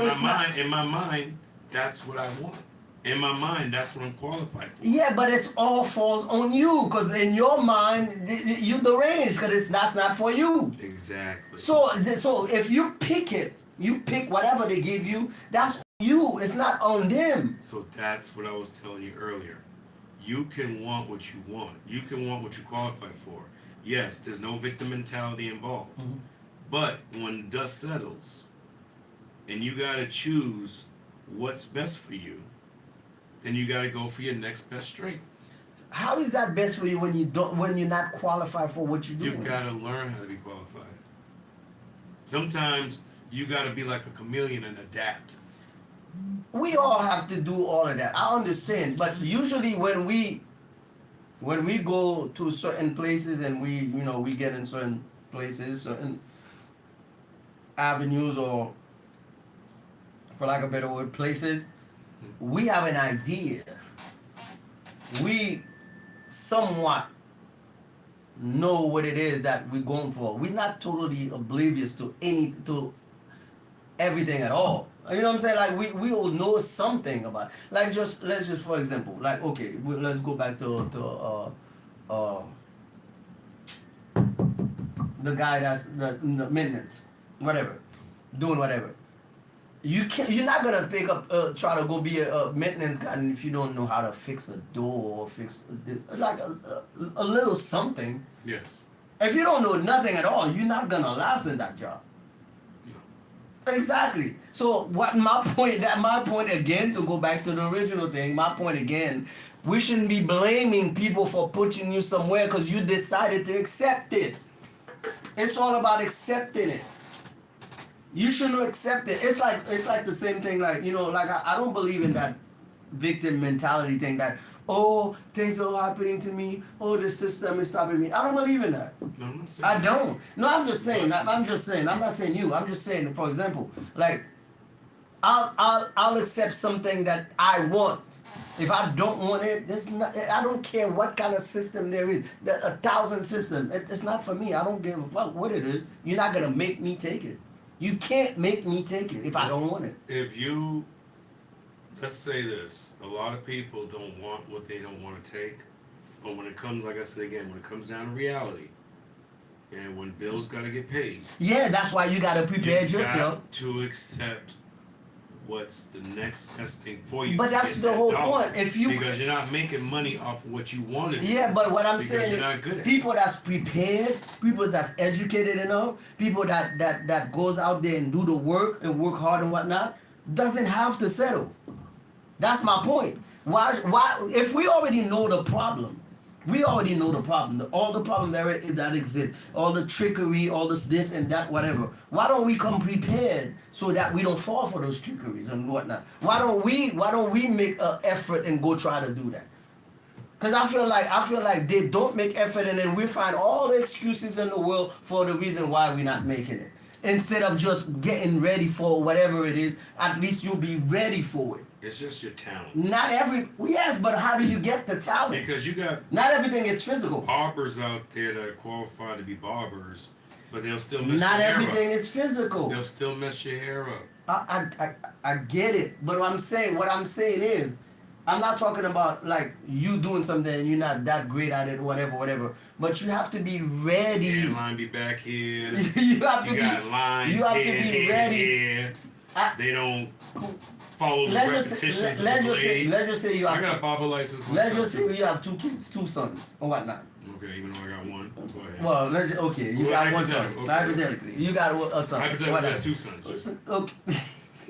in my mind, that's what I want. In my mind, that's what I'm qualified for. Yeah, but it all falls on you. Because in your mind, you deranged. Because that's not for you. Exactly. So if you pick it, you pick whatever they give you, that's you. It's not on them. So that's what I was telling you earlier. You can want what you want. You can want what you qualify for. Yes, there's no victim mentality involved. But when dust settles and you got to choose what's best for you, then you got to go for your next best strength. How is that best for you when you're not qualified for what you're doing? You got to learn how to be qualified. Sometimes you got to be like a chameleon and adapt. We all have to do all of that. I understand, but usually when we go to certain places and we get in certain places, avenues or, for lack of better word, places, we have an idea. We somewhat know what it is that we're going for. We're not totally oblivious to everything at all. You know what I'm saying? Like we all know something about it. Like let's just for example, like okay, let's go back to the guy that's the maintenance, whatever, doing whatever. You're not gonna pick up try to go be a maintenance guy if you don't know how to fix a door or fix this, like a little something. Yes. If you don't know nothing at all, you're not gonna last in that job. Exactly. So what my point again, to go back to the original thing, my point again, we shouldn't be blaming people for putting you somewhere because you decided to accept it. It's all about accepting it. You shouldn't accept it. It's like the same thing, like, you know, like I don't believe in that victim mentality thing that, oh, things are happening to me, oh, the system is stopping me. I don't believe in that. No, I'm not saying I don't. No, I'm just saying. I'm not saying you. I'm just saying, for example, like I'll accept something that I want. If I don't want it, I don't care what kind of system there is. There's 1,000 systems. It's not for me. I don't give a fuck what it is. You're not gonna make me take it. You can't make me take it if I don't want it. If you, let's say this, a lot of people don't want what they don't want to take, but when it comes, like I said again, when it comes down to reality, and when bills got to get paid. Yeah, that's why you got to prepare yourself. Got to accept what's the next best thing for you. But that's the whole point. Because you're not making money off of what you wanted. Yeah, but what I'm saying you're not good at people that's prepared, people that's educated enough, people that goes out there and do the work and work hard and whatnot, doesn't have to settle. That's my point. Why if we already know the problem, all the problem that exists, all the trickery, all this and that, whatever. Why don't we come prepared so that we don't fall for those trickeries and whatnot? Why don't we make an effort and go try to do that? Because I feel like they don't make effort, and then we find all the excuses in the world for the reason why we're not making it. Instead of just getting ready for whatever it is, at least you'll be ready for it. It's just your talent. Yes, but how do you get the talent? Because you got not everything is physical. Barbers out there that are qualified to be barbers, but they'll still mess not your hair up. Not everything is physical. They'll still mess your hair up. I get it, but what I'm saying is, I'm not talking about like you doing something and you're not that great at it, whatever. But you have to be ready. Yeah, line be back here. You have to be ready. Here. They don't follow the repetitions of the blade. Let's just say you have. I got a barber license. Let's just say you have 2 kids, 2 sons, or whatnot. Okay, even though I got 1. Go ahead. Well, you got 1 son. Okay. Hypothetically, you got a son. Hypothetically, I got 2 sons. Okay.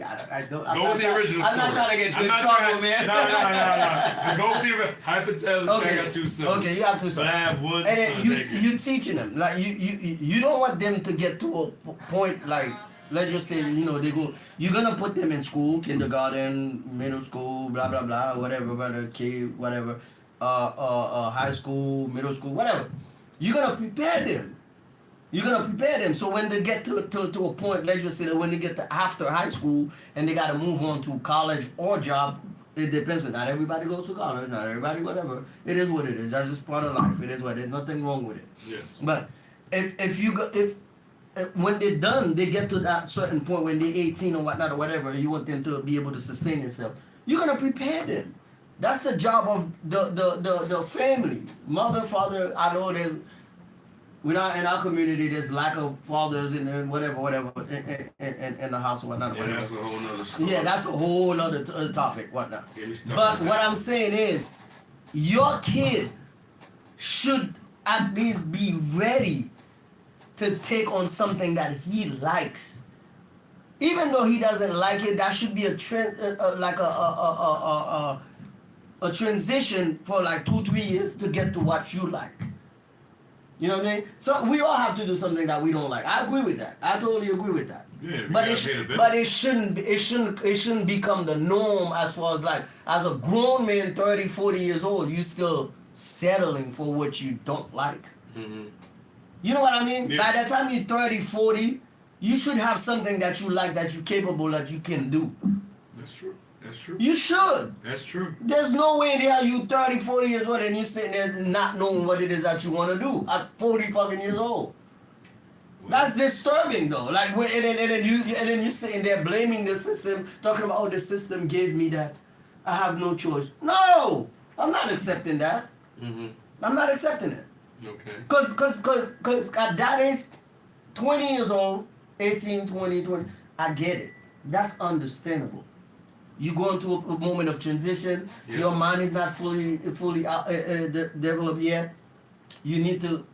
I don't. Go with the original. I'm not trying to get you in trouble, man. No. Go with the original. Hypothetically, I got 2 sons. Okay, you have 2 sons. But I have 1 and son. then you teaching them, like you don't want them to get to a point like, let's just say, you're gonna put them in school, kindergarten, middle school, blah blah blah, whatever, whatever, high school, middle school, whatever. You're gonna prepare them. So when they get to a point, let's just say that when they get to after high school and they gotta move on to college or job, it depends. But not everybody goes to college, not everybody whatever. It is what it is. That's just part of life. It is what. There's nothing wrong with it. Yes. But if when they're done, they get to that certain point when they're 18 or whatnot or whatever, you want them to be able to sustain themselves. You're gonna prepare them. That's the job of the family, mother, father. I know in our community there's lack of fathers and whatever in the house or whatnot. Yeah, that's a whole nother story. Yeah, that's a whole other topic, whatnot. But what I'm saying is, your kid should at least be ready to take on something that he likes. Even though he doesn't like it, that should be a transition for like 2-3 years to get to what you like. You know what I mean? So we all have to do something that we don't like. I agree with that. I totally agree with that. Yeah, but it shouldn't become the norm as far as like, as a grown man, 30, 40 years old, you still settling for what you don't like. Mm-hmm. You know what I mean? Yeah. By the time you're 30, 40, You should have something that you like, that you're capable, that you can do. That's true. That's true. You should. That's true. There's no way in hell you 30, 40 years old and you sitting there not knowing what it is that you want to do at 40 fucking years old. Well, that's disturbing though. Like, and then you sitting there blaming the system, talking about, oh, the system gave me that. I have no choice. No, I'm not accepting that. Mm-hmm. I'm not accepting it. Okay. Cause at that age, 20 years old, 18, 20, I get it. That's understandable. You going through a moment of transition. Yeah. Your mind is not fully developed yet. You need to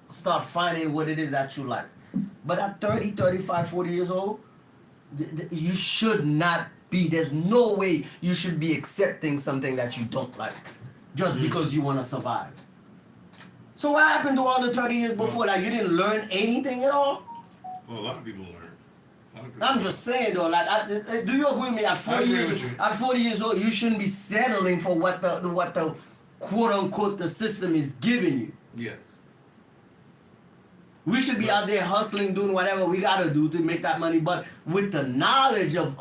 start finding what it is that you like. But at 30, 35, 40 years old, you should not be. There's no way you should be accepting something that you don't like just because you want to survive. So what happened to all the 30 years before? Like, you didn't learn anything at all? Well, a lot of people learn. I'm just saying though, like, do you agree with me? At 40 years old, you shouldn't be settling for what the quote unquote the system is giving you. Yes. We should be out there hustling, doing whatever we gotta do to make that money, but with the knowledge of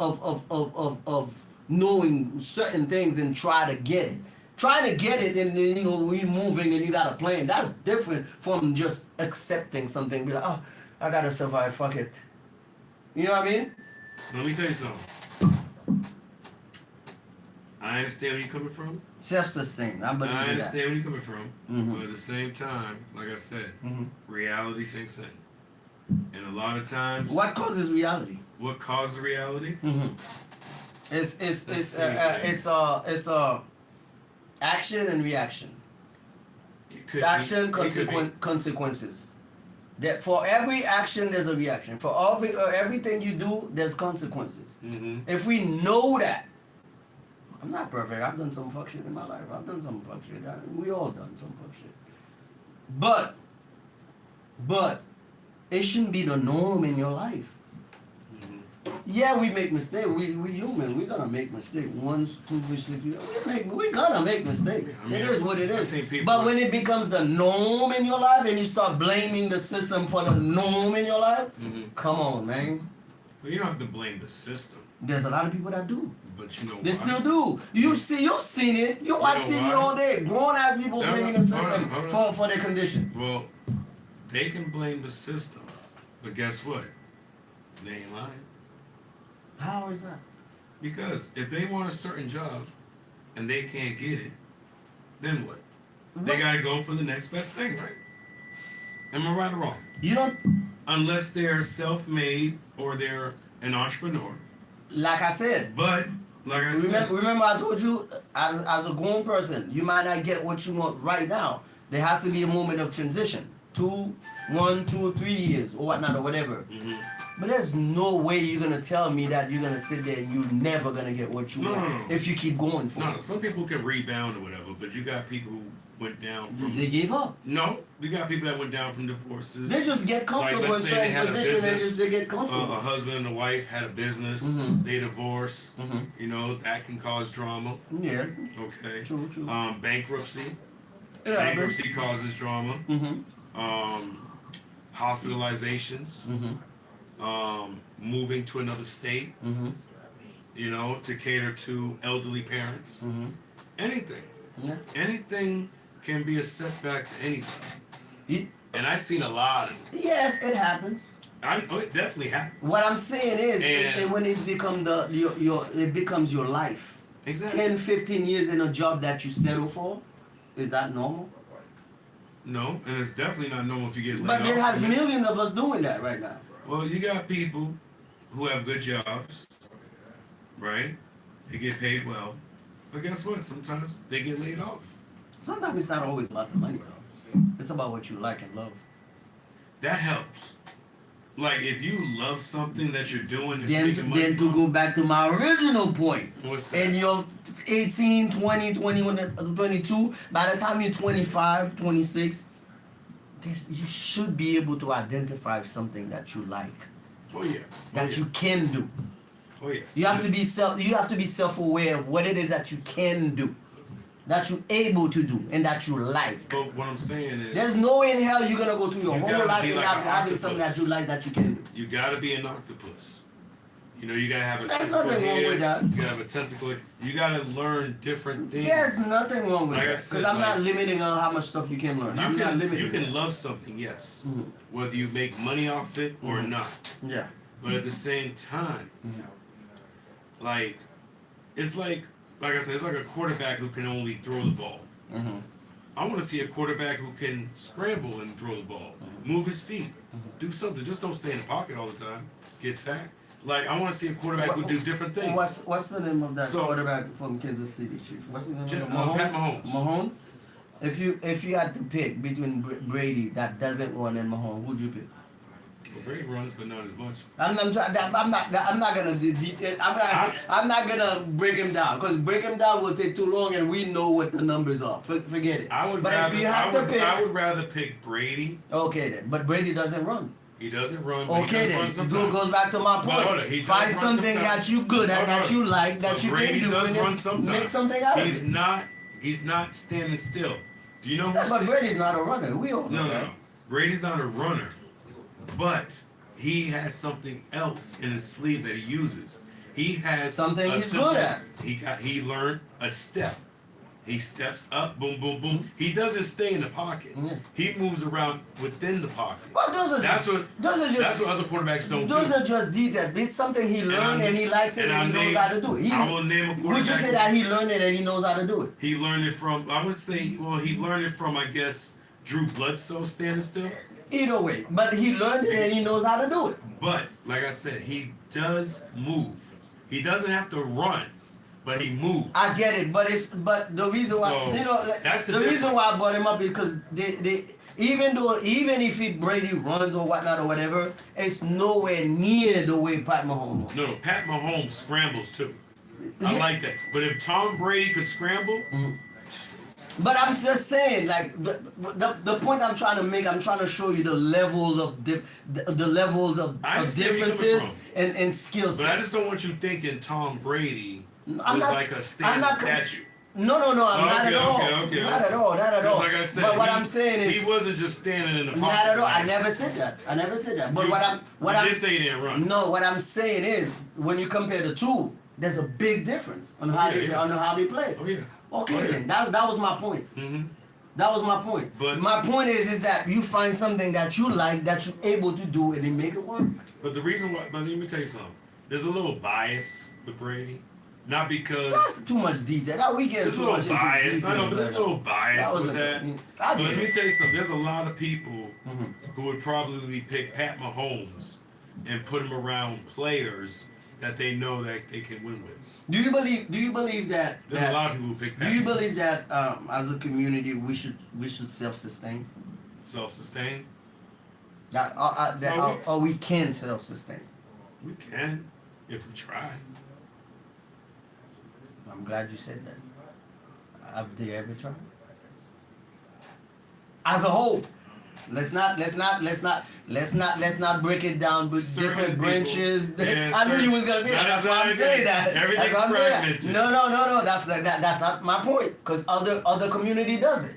knowing certain things and try to get it. Trying to get it and then, you know, we moving and you got a plan. That's different from just accepting something. Be like, oh, I gotta survive, fuck it. You know what I mean? Let me tell you something. I understand where you're coming from. Self-sustained. I understand where you're coming from. Mm-hmm. But at the same time, like I said, reality sinks in. And a lot of times... What causes reality? What causes reality? Mm-hmm. It's action and reaction. Action, consequences. That for every action there's a reaction. For everything you do, there's consequences. Mm-hmm. If we know that, I'm not perfect. I've done some fuck shit in my life. I've done some fuck shit. We all done some fuck shit. But it shouldn't be the norm in your life. Yeah, we make mistakes. We human. We're gonna make mistakes. Once, two, we're gonna make mistakes. I mean, it is what it is. But when it becomes the norm in your life and you start blaming the system for the norm in your life, come on, man. Well, you don't have to blame the system. There's a lot of people that do. But you know they still do. You've seen it. You watch TV all day. Grown ass people blaming the system for their condition. Well, they can blame the system, but guess what? They ain't lying. How is that? Because if they want a certain job and they can't get it, then what? They gotta go for the next best thing, right? Am I right or wrong? You don't. Unless they're self-made or they're an entrepreneur. Like I said. But like I said. Remember I told you, as a grown person, you might not get what you want right now. There has to be a moment of transition. 1, 2, 3 years or whatnot or whatever. Mm-hmm. But there's no way you're gonna tell me that you're gonna sit there and you're never gonna get what you want if you keep going for it. No, some people can rebound or whatever, but you got people who went down from. They gave up. No, you got people that went down from divorces. They just get comfortable in certain positions and just they get comfortable. A husband and a wife had a business. Mm-hmm. They divorce. Mm-hmm. You know that can cause drama. Yeah. Okay. True. Bankruptcy. Yeah, bankruptcy causes drama. Mm-hmm. Hospitalizations. Mm-hmm. Moving to another state, you know, to cater to elderly parents. Anything. Yeah. Anything can be a setback to anything. And I've seen a lot of it. Yes, it happens. It definitely happens. What I'm saying is, when it becomes your life. Exactly. 10, 15 years in a job that you settle for, is that normal? No, and it's definitely not normal if you get laid off. But there has millions millions of us doing that right now. Well, you got people who have good jobs, right? They get paid well. But guess what? Sometimes they get laid off. Sometimes it's not always about the money, though. It's about what you like and love. That helps. Like, if you love something that you're doing, then to go back to my original point. What's that? And you're 18, 20, 21, 22, by the time you're 25, 26, you should be able to identify something that you like. Oh yeah. That you can do. Oh yeah. You have to be self-aware of what it is that you can do. that you're able to do and that you like. But what I'm saying is, there's no way in hell you're gonna go through your You whole gotta life be and like not an having something that octopus. you like that you can do. you gotta be an octopus. You know, you gotta have a There's tentacle nothing wrong here. with that. You gotta have a tentacle. You gotta learn different things. There's nothing wrong with Like I that. said, Because I'm not like- limiting on how much stuff you can learn. I'm not limiting. You can that. love something, yes, Mhm. whether you make money off it or Mhm. not. Yeah. But at the same time, like it's like I said, it's like a quarterback who can only throw the ball. Mm-hmm. I want to see a quarterback who can scramble and throw the ball, move his feet, do something. Just don't stay in the pocket all the time, get sacked. Like I want to see a quarterback who do different things. What's the name of that So- quarterback from Kansas City, Chief? What's the name of Pat it? Mahomes. Mahomes. If you had to pick between Brady that doesn't run and Mahomes, who'd you pick? Well, Brady runs, but not as much. I'm not gonna detail. I'm not gonna break him down because break him down will take too long and we know what the numbers are. Forget it. I would But rather. if you have to pick, I would rather pick Brady. okay then. But Brady doesn't run. He doesn't run. But Okay he then. does run It sometimes. goes back to my But hold point. on, he does Find run something sometimes. that you good at, Hold that on. you like, that But you Brady can do, does and run then sometimes. make something out of He's it. not. He's not standing still. Do you know Yeah, who's but Brady's not a runner. We all know No, that. no. Brady's not a runner, but he has something else in his sleeve that he uses. He has Something a he's simple- good at. He learned a step. He steps up, boom, boom, boom. He doesn't stay in the pocket. Yeah. He moves around within the pocket. But those are That's just what. those are That's just what other quarterbacks don't those do. are just details. It's something he learned and he likes it and he knows how to do it. I will name a quarterback. Would you say that he learned it and he knows how to do it? He learned it from? I would say. Well, he learned it from. I guess Drew Bledsoe standing still. Either way, but he learned it and he knows how to do it. But like I said, he does move. He doesn't have to run, but he moves. I get it, but the reason why So, that's the the reason difference. why I brought him up is because they even if he Brady runs or whatnot or whatever, it's nowhere near the way Pat Mahomes runs. No, Pat Mahomes scrambles too. I like that. But if Tom Brady could scramble, But I'm just saying, like the point I'm trying to make, I'm trying to show you the levels of the levels of I understand where you're coming differences from. and skill sets. but I just don't want you thinking Tom Brady I'm was not- like a I'm standing not- statue. No, I'm not at all. Okay. Not at all. Not at all. Because like I said, but what he, I'm saying is, he wasn't just standing in the pocket. not at all. I like- never said that. But You- what you I'm did say he didn't run. No, what I'm saying is when you compare the two, there's a big difference on how they play. Oh yeah. Okay, Oh, yeah. then that was my point. Mm-hmm. That was my point. But- my point is that you find something that you like, that you're able to do, and then make it work. But the reason why, but let me tell you something. There's a little bias with Brady, not because That's too much detail. That we get there's a too little much into bias. detail. I know, but there's a little bias That was with a- that. I But get let me it. tell you something. There's a lot of people Mhm. who would probably pick Pat Mahomes and put him around players that they know that they can win with. Do you believe that? There's a lot of people who pick Pat. Do you believe that as a community we should self-sustain? Self-sustain? Or we can self-sustain? We can if we try. I'm glad you said that. Have they ever tried? As a whole, let's not break it down with Certain different people- branches. yeah, I knew you certain- was gonna say that. not That's why I'm saying that. everything's That's why I'm saying that. fragmented. No. That's not my point. Because other community does it.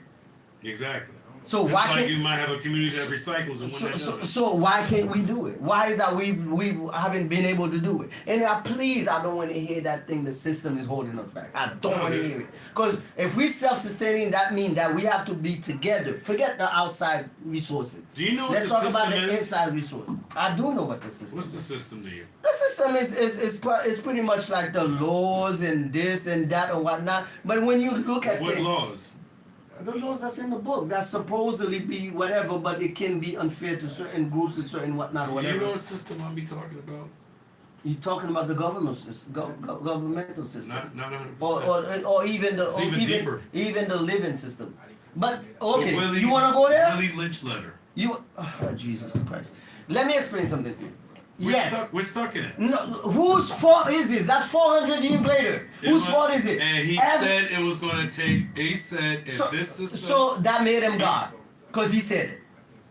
Exactly. So Just why like can't you might have a community that recycles and one that doesn't. so why can't we do it? Why is that we haven't been able to do it? And please, I don't want to hear that thing. The system is holding us back. I don't want to hear it. Because if we self-sustaining, that means that we have to be together. Forget the outside resources. Do you know what Let's the talk about system the is? inside resource. I do know what the system What's the is. system to you? The system is pretty much like the laws and this and that and whatnot. But when you look at What things, laws? the laws that's in the book that supposedly be whatever, but it can be unfair to certain groups and certain whatnot, whatever. You know what system I'll be talking about? You're talking about the government system, governmental system, Not 100%. or even the It's even deeper. even the living system. But okay, Willie- you want to go there? Willie Lynch letter. Jesus Christ. Let me explain something to you. We're stuck in it. No, whose fault is this? That's 400 years later. Whose fault is it? And he said it was going to take. He said if this system. So that made him God, cause he said it.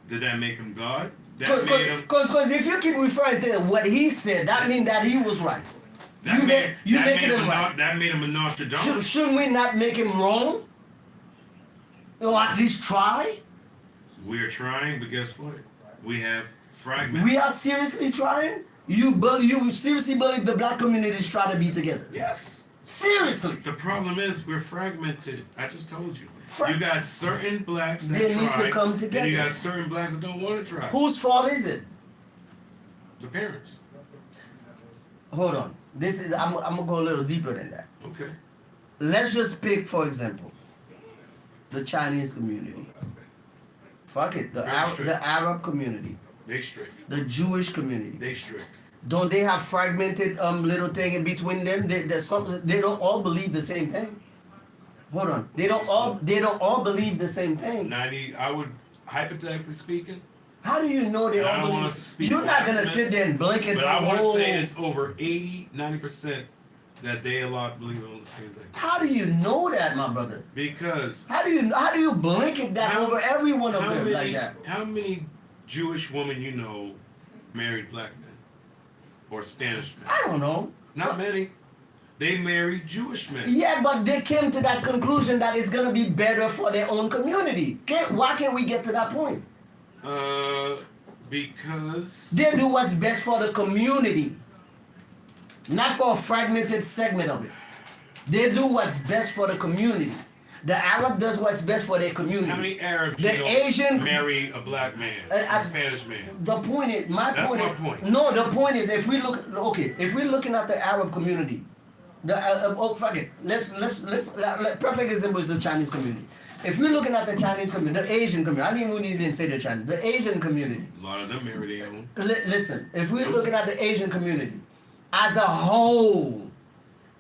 Did that make him God? That made him. Because if you keep referring to what he said, that means that he was right. That made That made him a Nostradamus. Shouldn't we not make him wrong? Or at least try? We're trying, but guess what? We have fragments. We are seriously trying? You seriously believe the black communities try to be together? Yes. Seriously. The problem is we're fragmented. I just told you. You got certain blacks that they try, need to come together. and you got certain blacks that don't want to try. Whose fault is it? The parents. Hold on. I'm gonna go a little deeper than that. Okay. Let's just pick, for example, the Chinese community. Fuck it. The Arab community. They strict. The Jewish community. They strict. Don't they have fragmented little thing in between them? They don't all believe the same thing. Hold on. They don't all believe the same thing. I would, hypothetically speaking. How do you know they all believe? You're not gonna sit there and blanket the whole. But I want to say it's over 90% that they a lot believe in the same thing. How do you know that, my brother? Because how do you blanket that over every one of them like that? How many Jewish women you know married black men or Spanish men? I don't know. Not many. They married Jewish men. Yeah, but they came to that conclusion that it's gonna be better for their own community. Why can't we get to that point? Because they do what's best for the community, not for a fragmented segment of it. They do what's best for the community. The Arab does what's best for their community. How many Arabs Asian marry a black man, a Spanish man? The point is, That's my point. No, the point is, if we're looking at the Arab community, fuck it. Let's perfect example is the Chinese community. If we're looking at the Chinese community, the Asian community, I wouldn't even say the Chinese, the Asian community. A lot of them marry their own. Listen, if we're looking at the Asian community as a whole,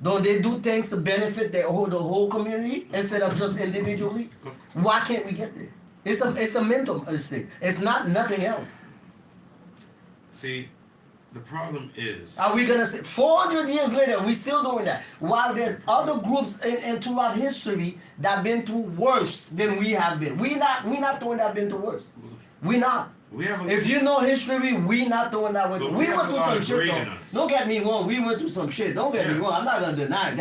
don't they do things to benefit the whole community instead of just individually? Why can't we get there? It's a mental mistake. It's not nothing else. See, the problem is... Are we going to say, 400 years later, we still doing that? While there's other groups in throughout history that have been through worse than we have been. We not doing that been through worse. We not. If you know history, we not doing that. We went through some shit, though. Don't get me wrong. We went through some shit. Don't get me wrong. I'm not going to deny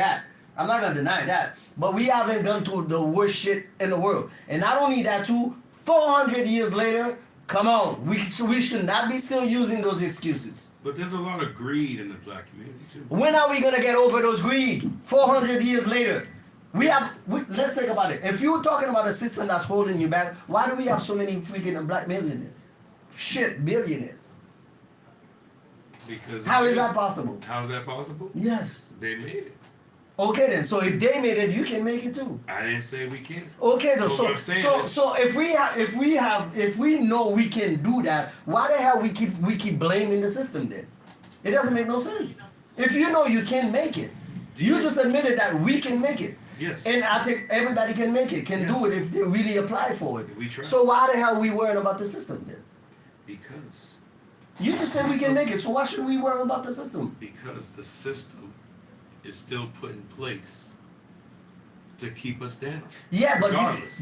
that. But we haven't gone through the worst shit in the world. And not only that, too, 400 years later, come on. We should not be still using those excuses. But there's a lot of greed in the black community, too. When are we going to get over those greed? 400 years later. Let's think about it. If you're talking about a system that's holding you back, why do we have so many freaking black millionaires? Shit, billionaires. Because how is that possible? How is that possible? Yes. They made it. Okay then, so if they made it, you can make it too. I didn't say we can't. Okay though, so if we know we can do that, why the hell we keep blaming the system then? It doesn't make no sense. If you know you can make it, you just admitted that we can make it. Yes. And I think everybody can make it, can do it if they really apply for it. We try. So why the hell we worrying about the system then? Because you just said we can make it, so why should we worry about the system? Because the system is still put in place to keep us down. Yeah,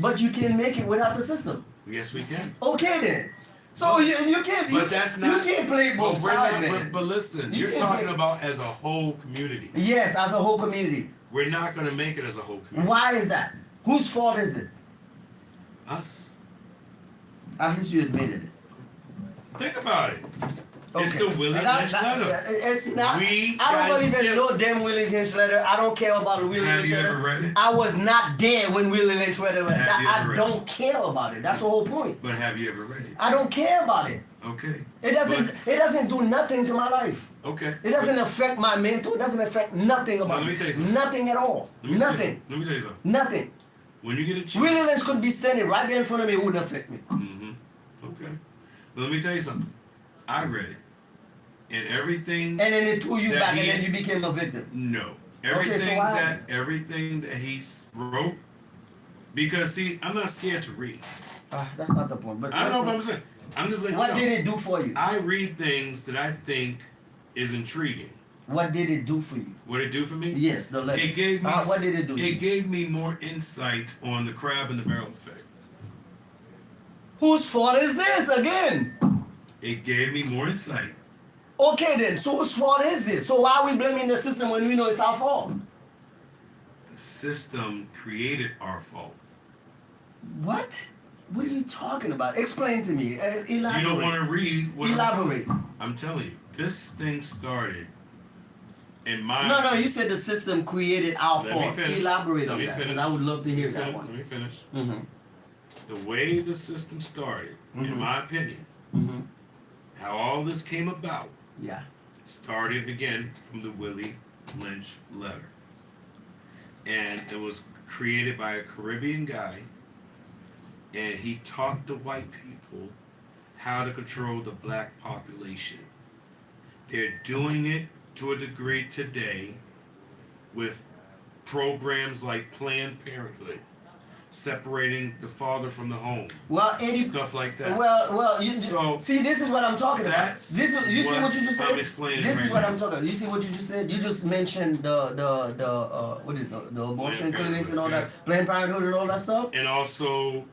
but you can make it without the system. Yes, we can. Okay then. So you can't. But that's not. You can't play both sides, man. But listen, you're talking about as a whole community. Yes, as a whole community. We're not going to make it as a whole community. Why is that? Whose fault is it? Us. At least you admitted it. Think about it. Okay. It's the Willie Lynch letter. It's not. I don't even know damn Willie Lynch letter. I don't care about the Willie Lynch letter. Have you ever read it? I was not there when Willie Lynch letter. I don't care about it. That's the whole point. But have you ever read it? I don't care about it. Okay. It doesn't do nothing to my life. Okay. It doesn't affect my mental. It doesn't affect nothing about let me tell you something. Nothing at all. Nothing. Let me tell you something. Nothing. When you get a chance. Willie Lynch could be standing right there in front of me. It wouldn't affect me. Okay. But let me tell you something. I read it. And everything. And then it threw you back, and then you became a victim. No. Everything that he wrote. Because see, I'm not scared to read. That's not the point. But I know what I'm saying. I'm just like. What did it do for you? I read things that I think is intriguing. What did it do for you? What did it do for me? Yes, the letter. It gave me. What did it do? It gave me more insight on the crab in the barrel effect. Whose fault is this again? It gave me more insight Okay then, so whose fault is this? So why are we blaming the system when we know it's our fault? The system created our fault. What? What are you talking about? Explain to me. Elaborate. You don't want to read what Elaborate. I'm telling you. This thing started in my... No, you said the system created our fault. Elaborate on that. And I would love to hear that one. Let me finish. Mm-hmm. The way the system started, in my opinion, how all this came about, started again from the Willie Lynch letter. And it was created by a Caribbean guy, and he taught the white people how to control the black population. They're doing it to a degree today with programs like Planned Parenthood, separating the father from the home. Well, stuff like that. Well, so see, this is what I'm talking about. You see what you just said? I'm explaining this right is what now. I'm talking about. You see what you just said? You just mentioned the what is the abortion clinics and all that, Planned Parenthood and all that stuff. And also,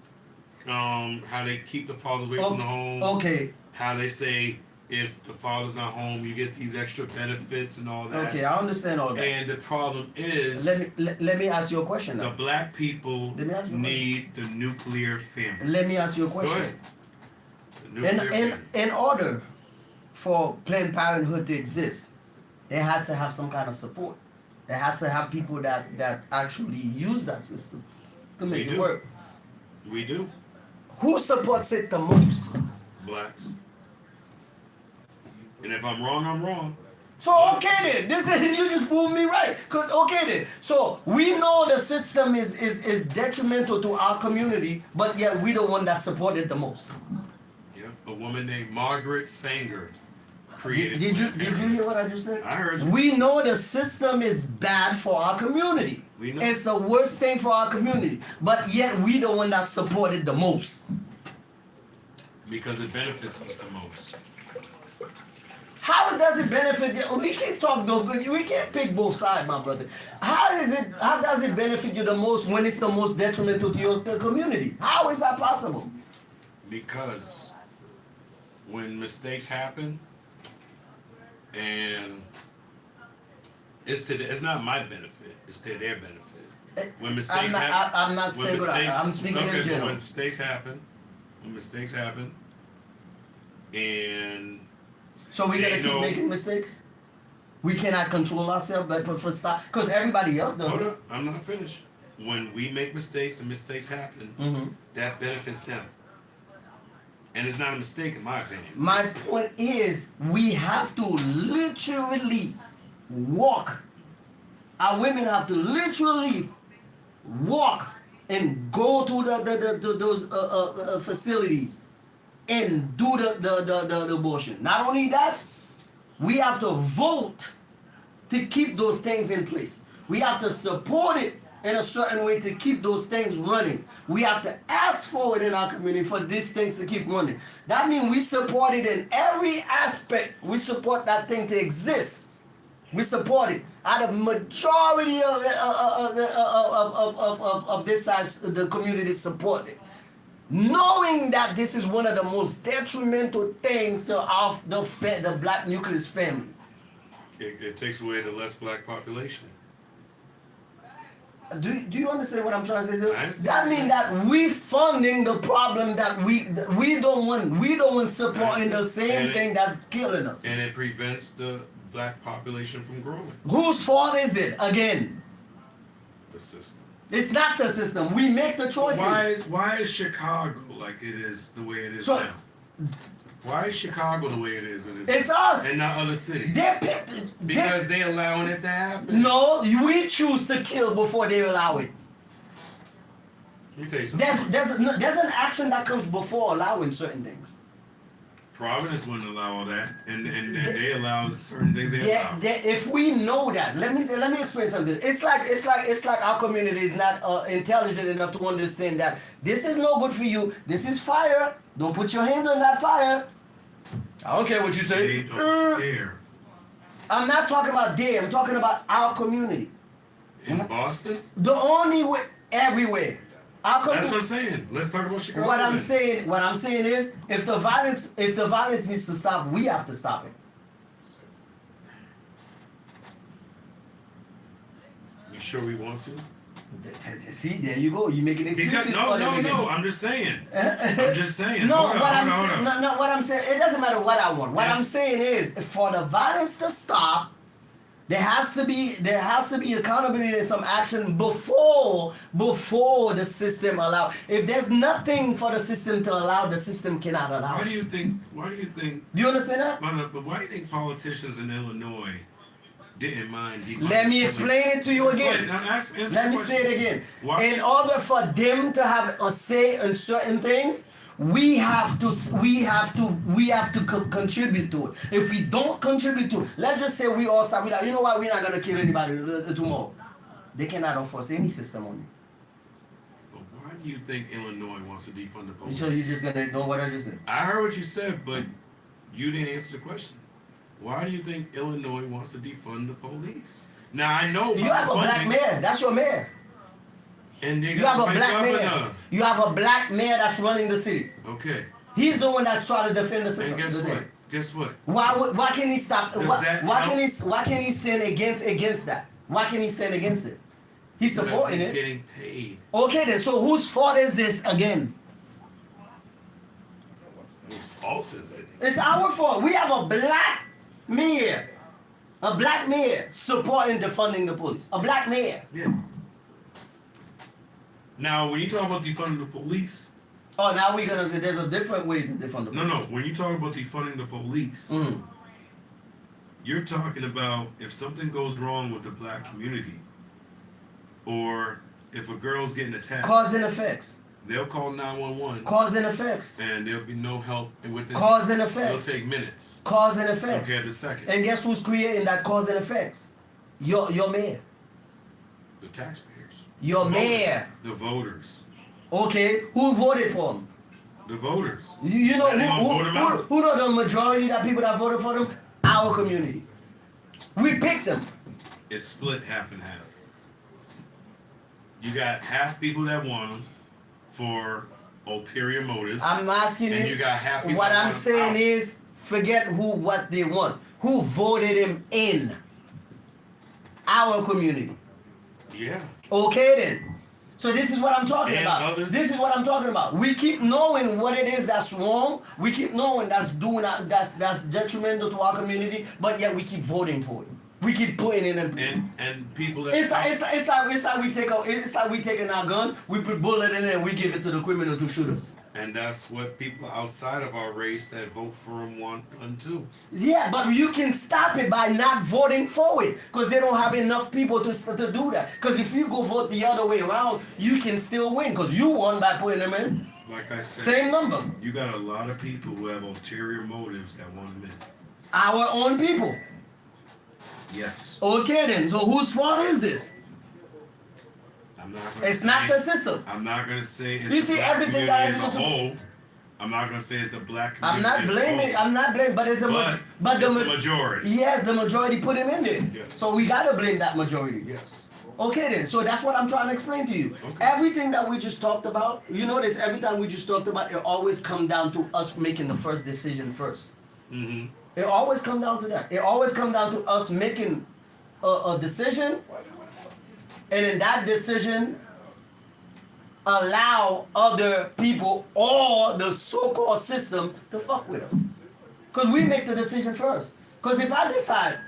how they keep the fathers away from the home. Okay. How they say if the father's not home, you get these extra benefits and all that. Okay, I understand all that. And the problem is, let me ask you a question now. The black people need the nuclear family. Let me ask you a question. Go ahead. The nuclear family. In order for Planned Parenthood to exist, it has to have some kind of support. It has to have people that actually use that system to make it work. We do. Who supports it the most? Blacks. And if I'm wrong, I'm wrong. So okay then, you just proved me right. Cause okay then, so we know the system is detrimental to our community, but yet we the one that support it the most. Yeah, a woman named Margaret Sanger created. Did you hear what I just said? I heard you. We know the system is bad for our community. We know. It's the worst thing for our community, but yet we the one that support it the most. Because it benefits us the most. How does it benefit you? We can't talk though, but we can't pick both sides, my brother. How does it benefit you the most when it's the most detrimental to your community? How is that possible? Because when mistakes happen, and it's not my benefit, it's to their benefit. When mistakes happen, I'm not saying that. I'm speaking in general. When mistakes happen, and so we gotta keep making mistakes. We cannot control ourselves, but for stop, because everybody else does. Hold up, I'm not finished. When we make mistakes and mistakes happen, that benefits them, and it's not a mistake in my opinion. My point is, we have to literally walk. Our women have to literally walk and go to those facilities and do the abortion. Not only that, we have to vote to keep those things in place. We have to support it in a certain way to keep those things running. We have to ask for it in our community for these things to keep running. That means we support it in every aspect. We support that thing to exist. We support it. Out of majority of this side, the community support it. Knowing that this is one of the most detrimental things to the black nucleus family. It takes away the less black population. Do you understand what I'm trying to say? I understand. That means that we funding the problem that we don't want supporting the same thing that's killing us. And it prevents the black population from growing. Whose fault is it again? The system. It's not the system. We make the choices. So why is Chicago like it is the way it is now? Why is Chicago the way it is? It's us. And not other cities. Because they're allowing it to happen. No, we choose to kill before they allow it. Let me tell you something. There's an action that comes before allowing certain things. Providence wouldn't allow all that, and they allow certain things. If we know that, let me explain something. It's like our community is not intelligent enough to understand that this is no good for you. This is fire. Don't put your hands on that fire. I don't care what you say. They don't care. I'm not talking about there. I'm talking about our community. In Boston? The only way, everywhere. That's what I'm saying. Let's talk about Chicago. What I'm saying is, if the violence needs to stop, we have to stop it. sure we want to? See, there you go. You making excuses for them. No. I'm just saying. I'm just saying. No, hold what on. I'm saying, it doesn't matter what I want. What I'm saying is, for the violence to stop, there has to be accountability and some action before the system allow. If there's nothing for the system to allow, the system cannot allow. Why do you think? Do you understand that? But why do you think politicians in Illinois didn't mind? Let me explain it to you again. Let me say it again. Why? In order for them to have a say in certain things, we have to contribute to it. If we don't contribute to it, let's just say we all start. You know what? We're not gonna kill anybody tomorrow. They cannot enforce any system on you. But why do you think Illinois wants to defund the police? So you're just gonna ignore what I just said? I heard what you said, but you didn't answer the question. Why do you think Illinois wants to defund the police? Now I know you have a black mayor. That's your mayor. And you have a black mayor. You have a black mayor that's running the city. Okay. He's the one that's trying to defend the system. And guess what? Why can he stop? Why can he stand against that? Why can he stand against it? He's supporting it. He's getting paid. Okay then. So whose fault is this again? Whose fault is it? It's our fault. We have a black mayor. A black mayor supporting defunding the police. A black mayor. Yeah. Now, when you talk about defunding the police... Oh, now there's a different way to defund the police. No. When you talk about defunding the police, you're talking about if something goes wrong with the black community, or if a girl's getting attacked... Cause and effects. They'll call 911. Cause and effects. And there'll be no help within... Cause and effects. It'll take minutes. Cause and effects. Compared to seconds. And guess who's creating that cause and effects? Your mayor. The taxpayers. Your mayor. The voters. Okay, who voted for him? The voters. You know who know the majority of people that voted for them? Our community. We picked them. It's split half and half. You got half people that want them for ulterior motives. I'm asking you. And you got half people. What I'm saying is, forget what they want. Who voted him in? Our community. Yeah. Okay then. So this is what I'm talking and about. Others. This is what I'm talking about. We keep knowing what it is that's wrong. We keep knowing that's detrimental to our community, but yet we keep voting for it. We keep putting in and people that it's like we taking our gun, we put bullet in it and we give it to the criminal to shoot us. And that's what people outside of our race that vote for him want done too. Yeah, but you can stop it by not voting for it, because they don't have enough people to do that. Because if you go vote the other way around, you can still win, because you won by putting them in. Like I said, same number. You got a lot of people who have ulterior motives that want them in. Our own people. Yes. Okay then, so whose fault is this? It's not the system. I'm not gonna say it's you see everything that as a whole. I'm not gonna say it's the black community. I'm not blaming, but it's the majority. Yes, the majority put him in there. Yes. So we gotta blame that majority. Yes. Okay then, so that's what I'm trying to explain to you. Okay. Everything that we just talked about, you notice every time we just talked about, it always come down to us making the first decision first. Mm-hmm. It always come down to that. It always come down to us making a decision, and in that decision, allow other people or the so-called system to fuck with us. Because we make the decision first. Because if I decide,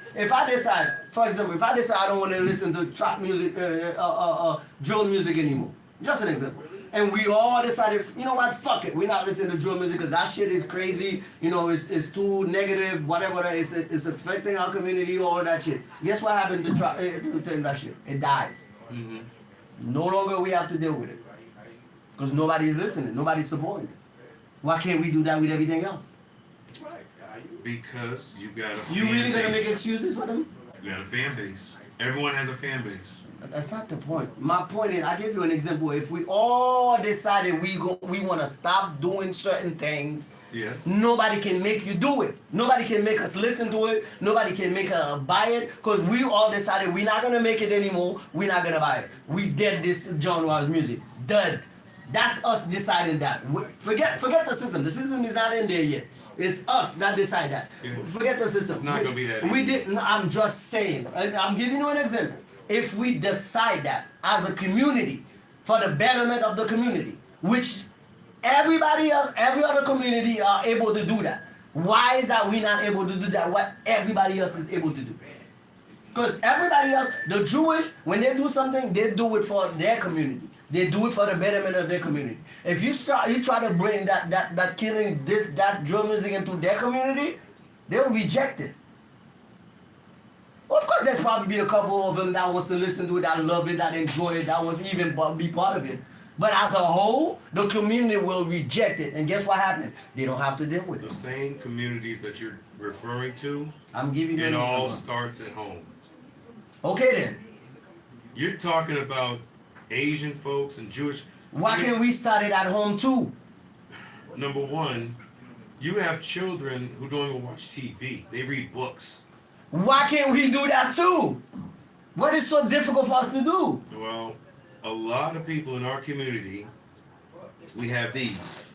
for example, I don't want to listen to trap music, drill music anymore. Just an example. And we all decided, you know what, fuck it. We're not listening to drill music because that shit is crazy. You know, it's too negative, whatever. It's affecting our community, all that shit. Guess what happened to that shit? It dies. Mm-hmm. No longer we have to deal with it. Because nobody's listening. Nobody's supporting it. Why can't we do that with everything else? Because you got a fan base. You really gonna make excuses for them? You got a fan base. Everyone has a fan base. That's not the point. My point is, I give you an example. If we all decided we want to stop doing certain things, yes, nobody can make you do it. Nobody can make us listen to it. Nobody can make us buy it, because we all decided we're not gonna make it anymore. We're not gonna buy it. We dead this genre of music. Dead. That's us deciding that. Forget the system. The system is not in there yet. It's us that decide that. Yeah. Forget the system. It's not gonna be that easy. We didn't. I'm just saying. I'm giving you an example. if we decide that as a community for the betterment of the community, which everybody else, every other community are able to do that. Why is that we not able to do that? What everybody else is able to do? Because everybody else, the Jewish, when they do something, they do it for their community. They do it for the betterment of their community. If you try to bring that killing that drum music into their community, they'll reject it. Of course, there's probably a couple of them that wants to listen to it, that love it, that enjoy it, that was even be part of it. But as a whole, the community will reject it. And guess what happened? They don't have to deal with it. The same communities that you're referring to, I'm giving you it all starts at home. Okay then. You're talking about Asian folks and Jewish. Why can't we start it at home too? Number one, you have children who don't even watch TV. They read books. Why can't we do that too? What is so difficult for us to do? Well, a lot of people in our community, we have these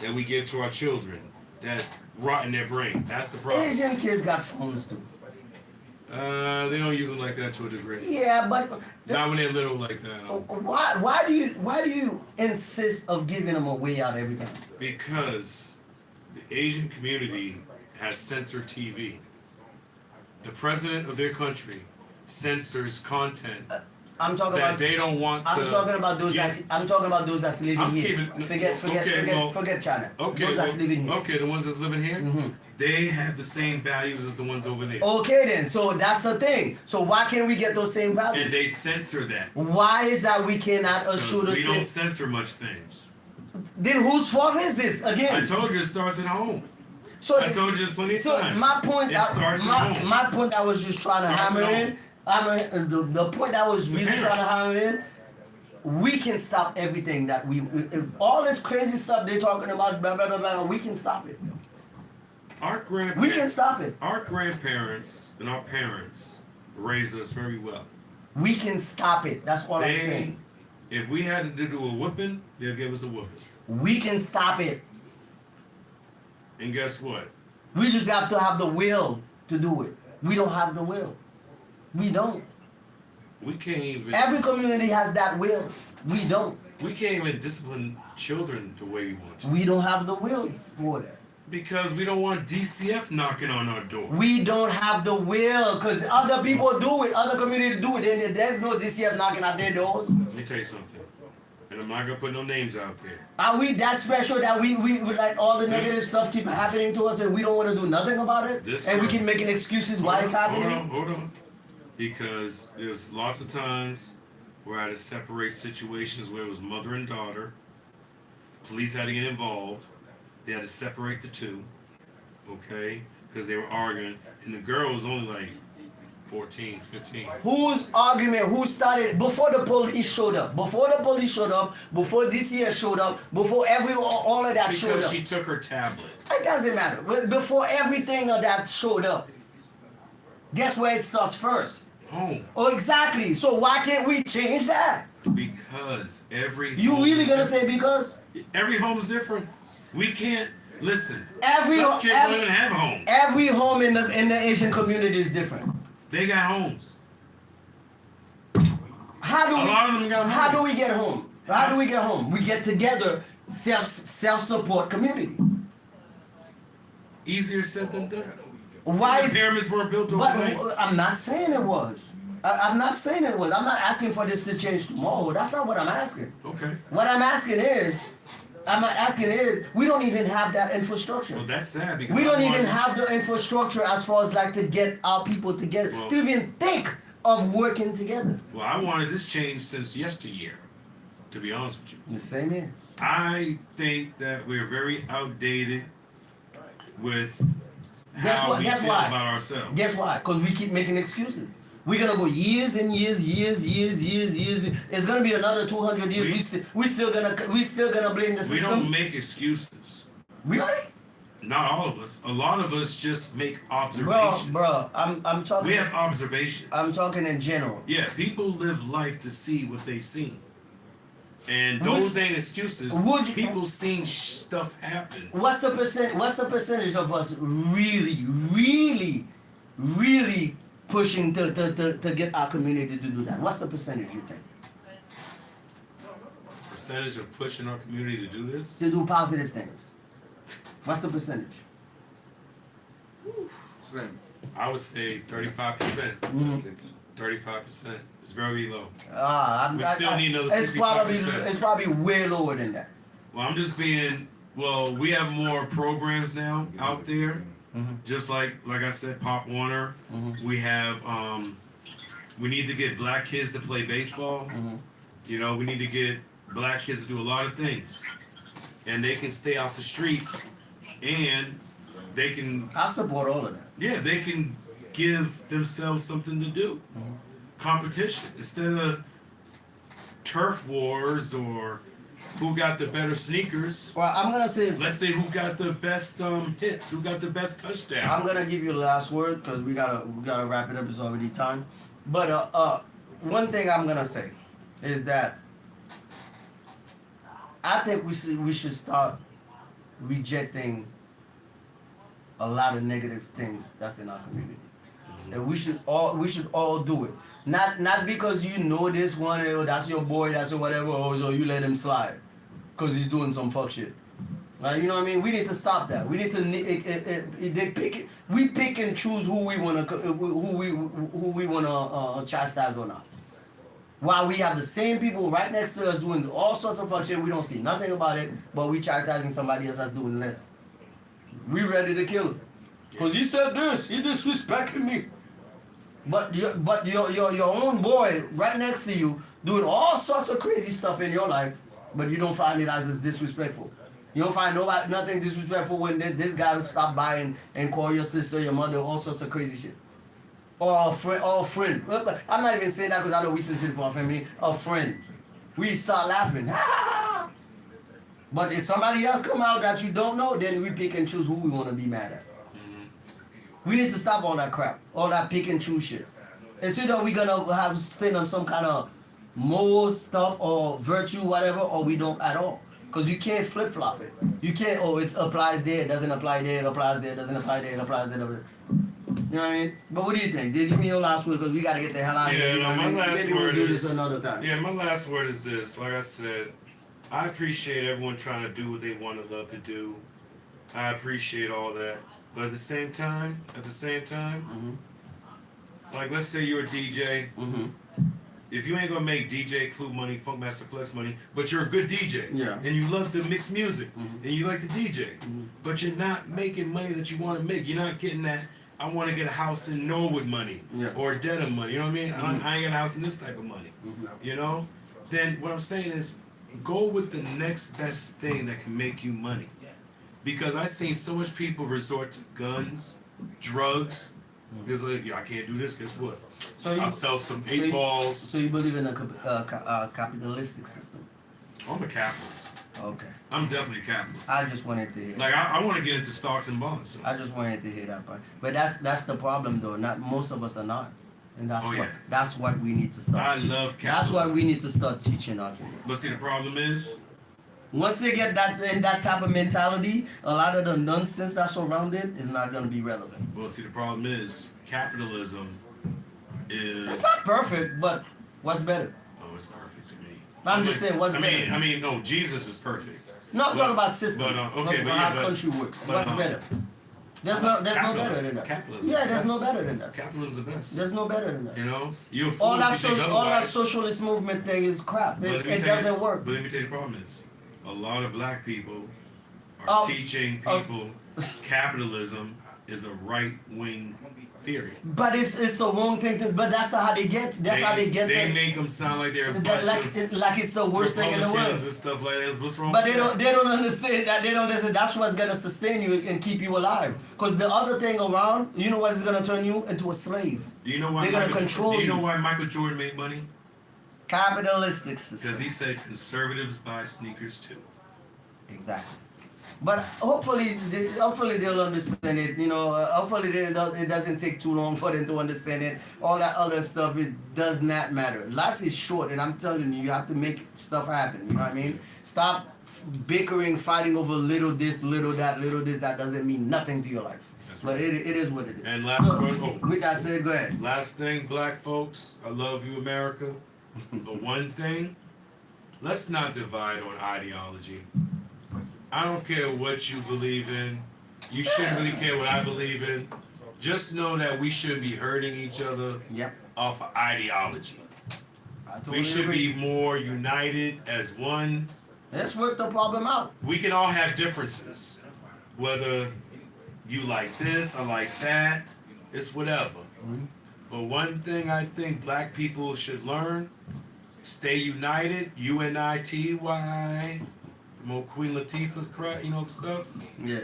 that we give to our children that rot in their brain. That's the problem. Asian kids got phones too. They don't use them like that to a degree. Yeah, but not when they're little like that. Why do you insist of giving them a way out every time? Because the Asian community has censored TV. The president of their country censors content. I'm talking that about. They don't want. I'm talking about those. I'm talking about those that's living here. Forget China. Okay, those that's living here. Okay, the ones that's living here. Mm-hmm. They have the same values as the ones over there. Okay then, so that's the thing. So why can't we get those same values? And they censor that. Why is that we cannot assure the same? We don't censor much things. Then whose fault is this again? I told you it starts at home. So I told you this plenty of times. My point, my point I was just trying to hammer in. The point I was really trying to hammer in. We can stop everything that we all this crazy stuff they're talking about. Blah blah blah blah. We can stop it. We can stop it. Our grandparents and our parents raised us very well. We can stop it. That's what I'm saying. If we had to do a whooping, they'll give us a whooping. We can stop it. And guess what? We just have to have the will to do it. We don't have the will. We don't. We can't even. Every community has that will. We don't. We can't even discipline children the way we want to. We don't have the will for it. Because we don't want DCF knocking on our door. We don't have the will because other people do it. Other communities do it. And there's no DCF knocking at their doors. Let me tell you something. And I'm not going to put no names out there. Are we that special that we like all the negative stuff keep happening to us and we don't want to do nothing about it? And we keep making excuses why it's happening? Hold on. Because there's lots of times where I had to separate situations where it was mother and daughter. Police had to get involved. They had to separate the two, okay? Because they were arguing. And the girl was only like 14, 15. Whose argument? Who started? Before the police showed up. Before DCS showed up. Before all of that showed up. Because she took her tablet. It doesn't matter. But before everything of that showed up, guess where it starts first? Home. Oh, exactly. So why can't we change that? Because every You really gonna say because? Every home's different. We can't listen. Some kids don't even have a home. Every home in the Asian community is different. They got homes. How do we get home? How do we get home? We get together, self-support community. Easier said than done. Why the pyramids weren't built overnight? I'm not saying it was. I'm not saying it was. I'm not asking for this to change tomorrow. That's not what I'm asking. Okay. What I'm asking is, we don't even have that infrastructure. Well, that's sad because we don't even have the infrastructure as far as like to get our people together, to even think of working together. Well, I wanted this change since yesteryear, to be honest with you. The same here. I think that we're very outdated with how we feel about ourselves. Guess why? Because we keep making excuses. We're gonna go years and years. It's gonna be another 200 years. We still gonna blame the system. We don't make excuses. Really? Not all of us. A lot of us just make observations. Bro, I'm talking. We have observations. I'm talking in general. Yeah, people live life to see what they've seen. And those ain't excuses. People seen stuff happen. What's the percentage of us really pushing to get our community to do that? What's the percentage you think? Percentage of pushing our community to do this? To do positive things. What's the percentage? Slim. I would say 35%. 35%. It's very low. We still need another 65%. It's probably way lower than that. Well, I'm just being. Well, we have more programs now out there. Just like I said, Pop Warner. We have. We need to get black kids to play baseball. You know, we need to get black kids to do a lot of things, and they can stay off the streets, and they can. I support all of that. Yeah, they can give themselves something to do. Competition instead of turf wars or who got the better sneakers. Well, I'm gonna say. Let's say who got the best hits, who got the best touchdown. I'm gonna give you the last word because we gotta wrap it up. It's already time. But one thing I'm gonna say is that I think we should start rejecting a lot of negative things that's in our community. And we should all do it. Not because you know this one, or that's your boy, that's your whatever, or so you let him slide because he's doing some fuck shit. Like, you know what I mean? We need to stop that. We need to we pick and choose who we wanna chastise or not. While we have the same people right next to us doing all sorts of fuck shit, we don't see nothing about it, but we chastising somebody else that's doing less. We ready to kill him. Cause he said this, he disrespected me. But your own boy right next to you doing all sorts of crazy stuff in your life, but you don't find it as disrespectful. You don't find nothing disrespectful when this guy would stop by and call your sister, your mother, all sorts of crazy shit. Or a friend. I'm not even saying that because I know we sensitive for our family. A friend. We start laughing. But if somebody else come out that you don't know, then we pick and choose who we want to be mad at. We need to stop all that crap, all that pick and choose shit. It's either we gonna have spin on some kind of moral stuff or virtue, whatever, or we don't at all. Cause you can't flip flop it. You can't. Oh, it applies there, it doesn't apply there, it applies there, it doesn't apply there, it applies there. You know what I mean? But what do you think? Give me your last word, cause we gotta get the hell out of here. Yeah, my last Maybe word we'll do is this another time. Yeah, my last word is this. Like I said, I appreciate everyone trying to do what they want to love to do. I appreciate all that. But at the same time, like let's say you're a DJ. If you ain't gonna make DJ Clue money, Funkmaster Flex money, but you're a good DJ, and you love to mix music, and you like to DJ, but you're not making money that you want to make. You're not getting that. I want to get a house in Norwood money or Dedham money. You know what I mean? I ain't got a house in this type of money. You know? Then what I'm saying is, go with the next best thing that can make you money. Because I've seen so much people resort to guns, drugs. Because like, I can't do this. Guess what? I'll sell some 8 balls. So you believe in a capitalistic system? I'm a capitalist. Okay. I'm definitely a capitalist. I just wanted to hear. Like I want to get into stocks and bonds. So. I just wanted to hear that part. But that's the problem though. Not most of us are not. And that's what we need to start. I love capitalism. That's what we need to start teaching our kids. But see, the problem is, once they get that type of mentality, a lot of the nonsense that's around it is not going to be relevant. Well, see, the problem is capitalism is. It's not perfect, but what's better? Oh, it's perfect to me. I'm just saying, what's better? I mean, no, Jesus is perfect. No, I'm talking about system. But how country works. What's better? There's no better than that. Capitalism. Yeah, there's no better than that. Capitalism is the best. There's no better than that. You know, you're all that socialist movement thing is crap. It doesn't work. But let me tell you, the problem is, a lot of black people are teaching people capitalism is a right-wing theory. But it's the wrong thing to. But that's how they get. They make them sound like they're like it's the worst thing in the world and stuff like that. What's wrong? But they don't understand that. They don't understand that's what's gonna sustain you and keep you alive. Because the other thing around, you know what is gonna turn you into a slave. Do you know why they're gonna control you? Do you know why Michael Jordan made money? Capitalistic system. Because he said conservatives buy sneakers too. Exactly. But hopefully they'll understand it. You know, hopefully it doesn't take too long for them to understand it. All that other stuff, it does not matter. Life is short, and I'm telling you, you have to make stuff happen. You know what I mean? Stop bickering, fighting over little this, little that. Little this, that doesn't mean nothing to your life. But it is what it is. And last word. With that said, go ahead. Last thing, black folks, I love you, America. But one thing, let's not divide on ideology. I don't care what you believe in. You shouldn't really care what I believe in. Just know that we shouldn't be hurting each other off of ideology. We should be more united as one. Let's work the problem out. We can all have differences. Whether you like this or like that, it's whatever. But one thing I think black people should learn, stay united, UNITY, more Queen Latifah's stuff. Yeah.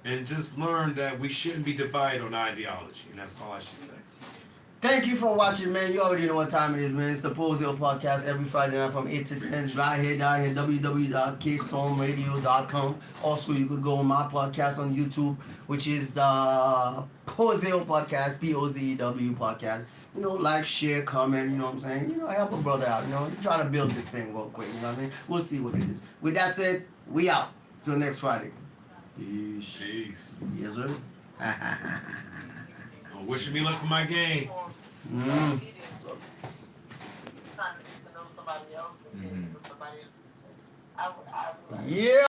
And just learn that we shouldn't be divided on ideology. And that's all I should say. Thank you for watching, man. You already know what time it is, man. It's the Pozew Podcast every Friday night from 8 to 10. Right here, down here, www.kstormradio.com. Also, you could go on my podcast on YouTube, which is the Pozew Podcast, Pozew Podcast. You know, like, share, comment, you know what I'm saying? You know, help a brother out, you know. You're trying to build this thing real quick, you know what I mean? We'll see what it is. With that said, we out. Till next Friday. Peace. Yes, sir. Wishing me luck for my game. Yeah.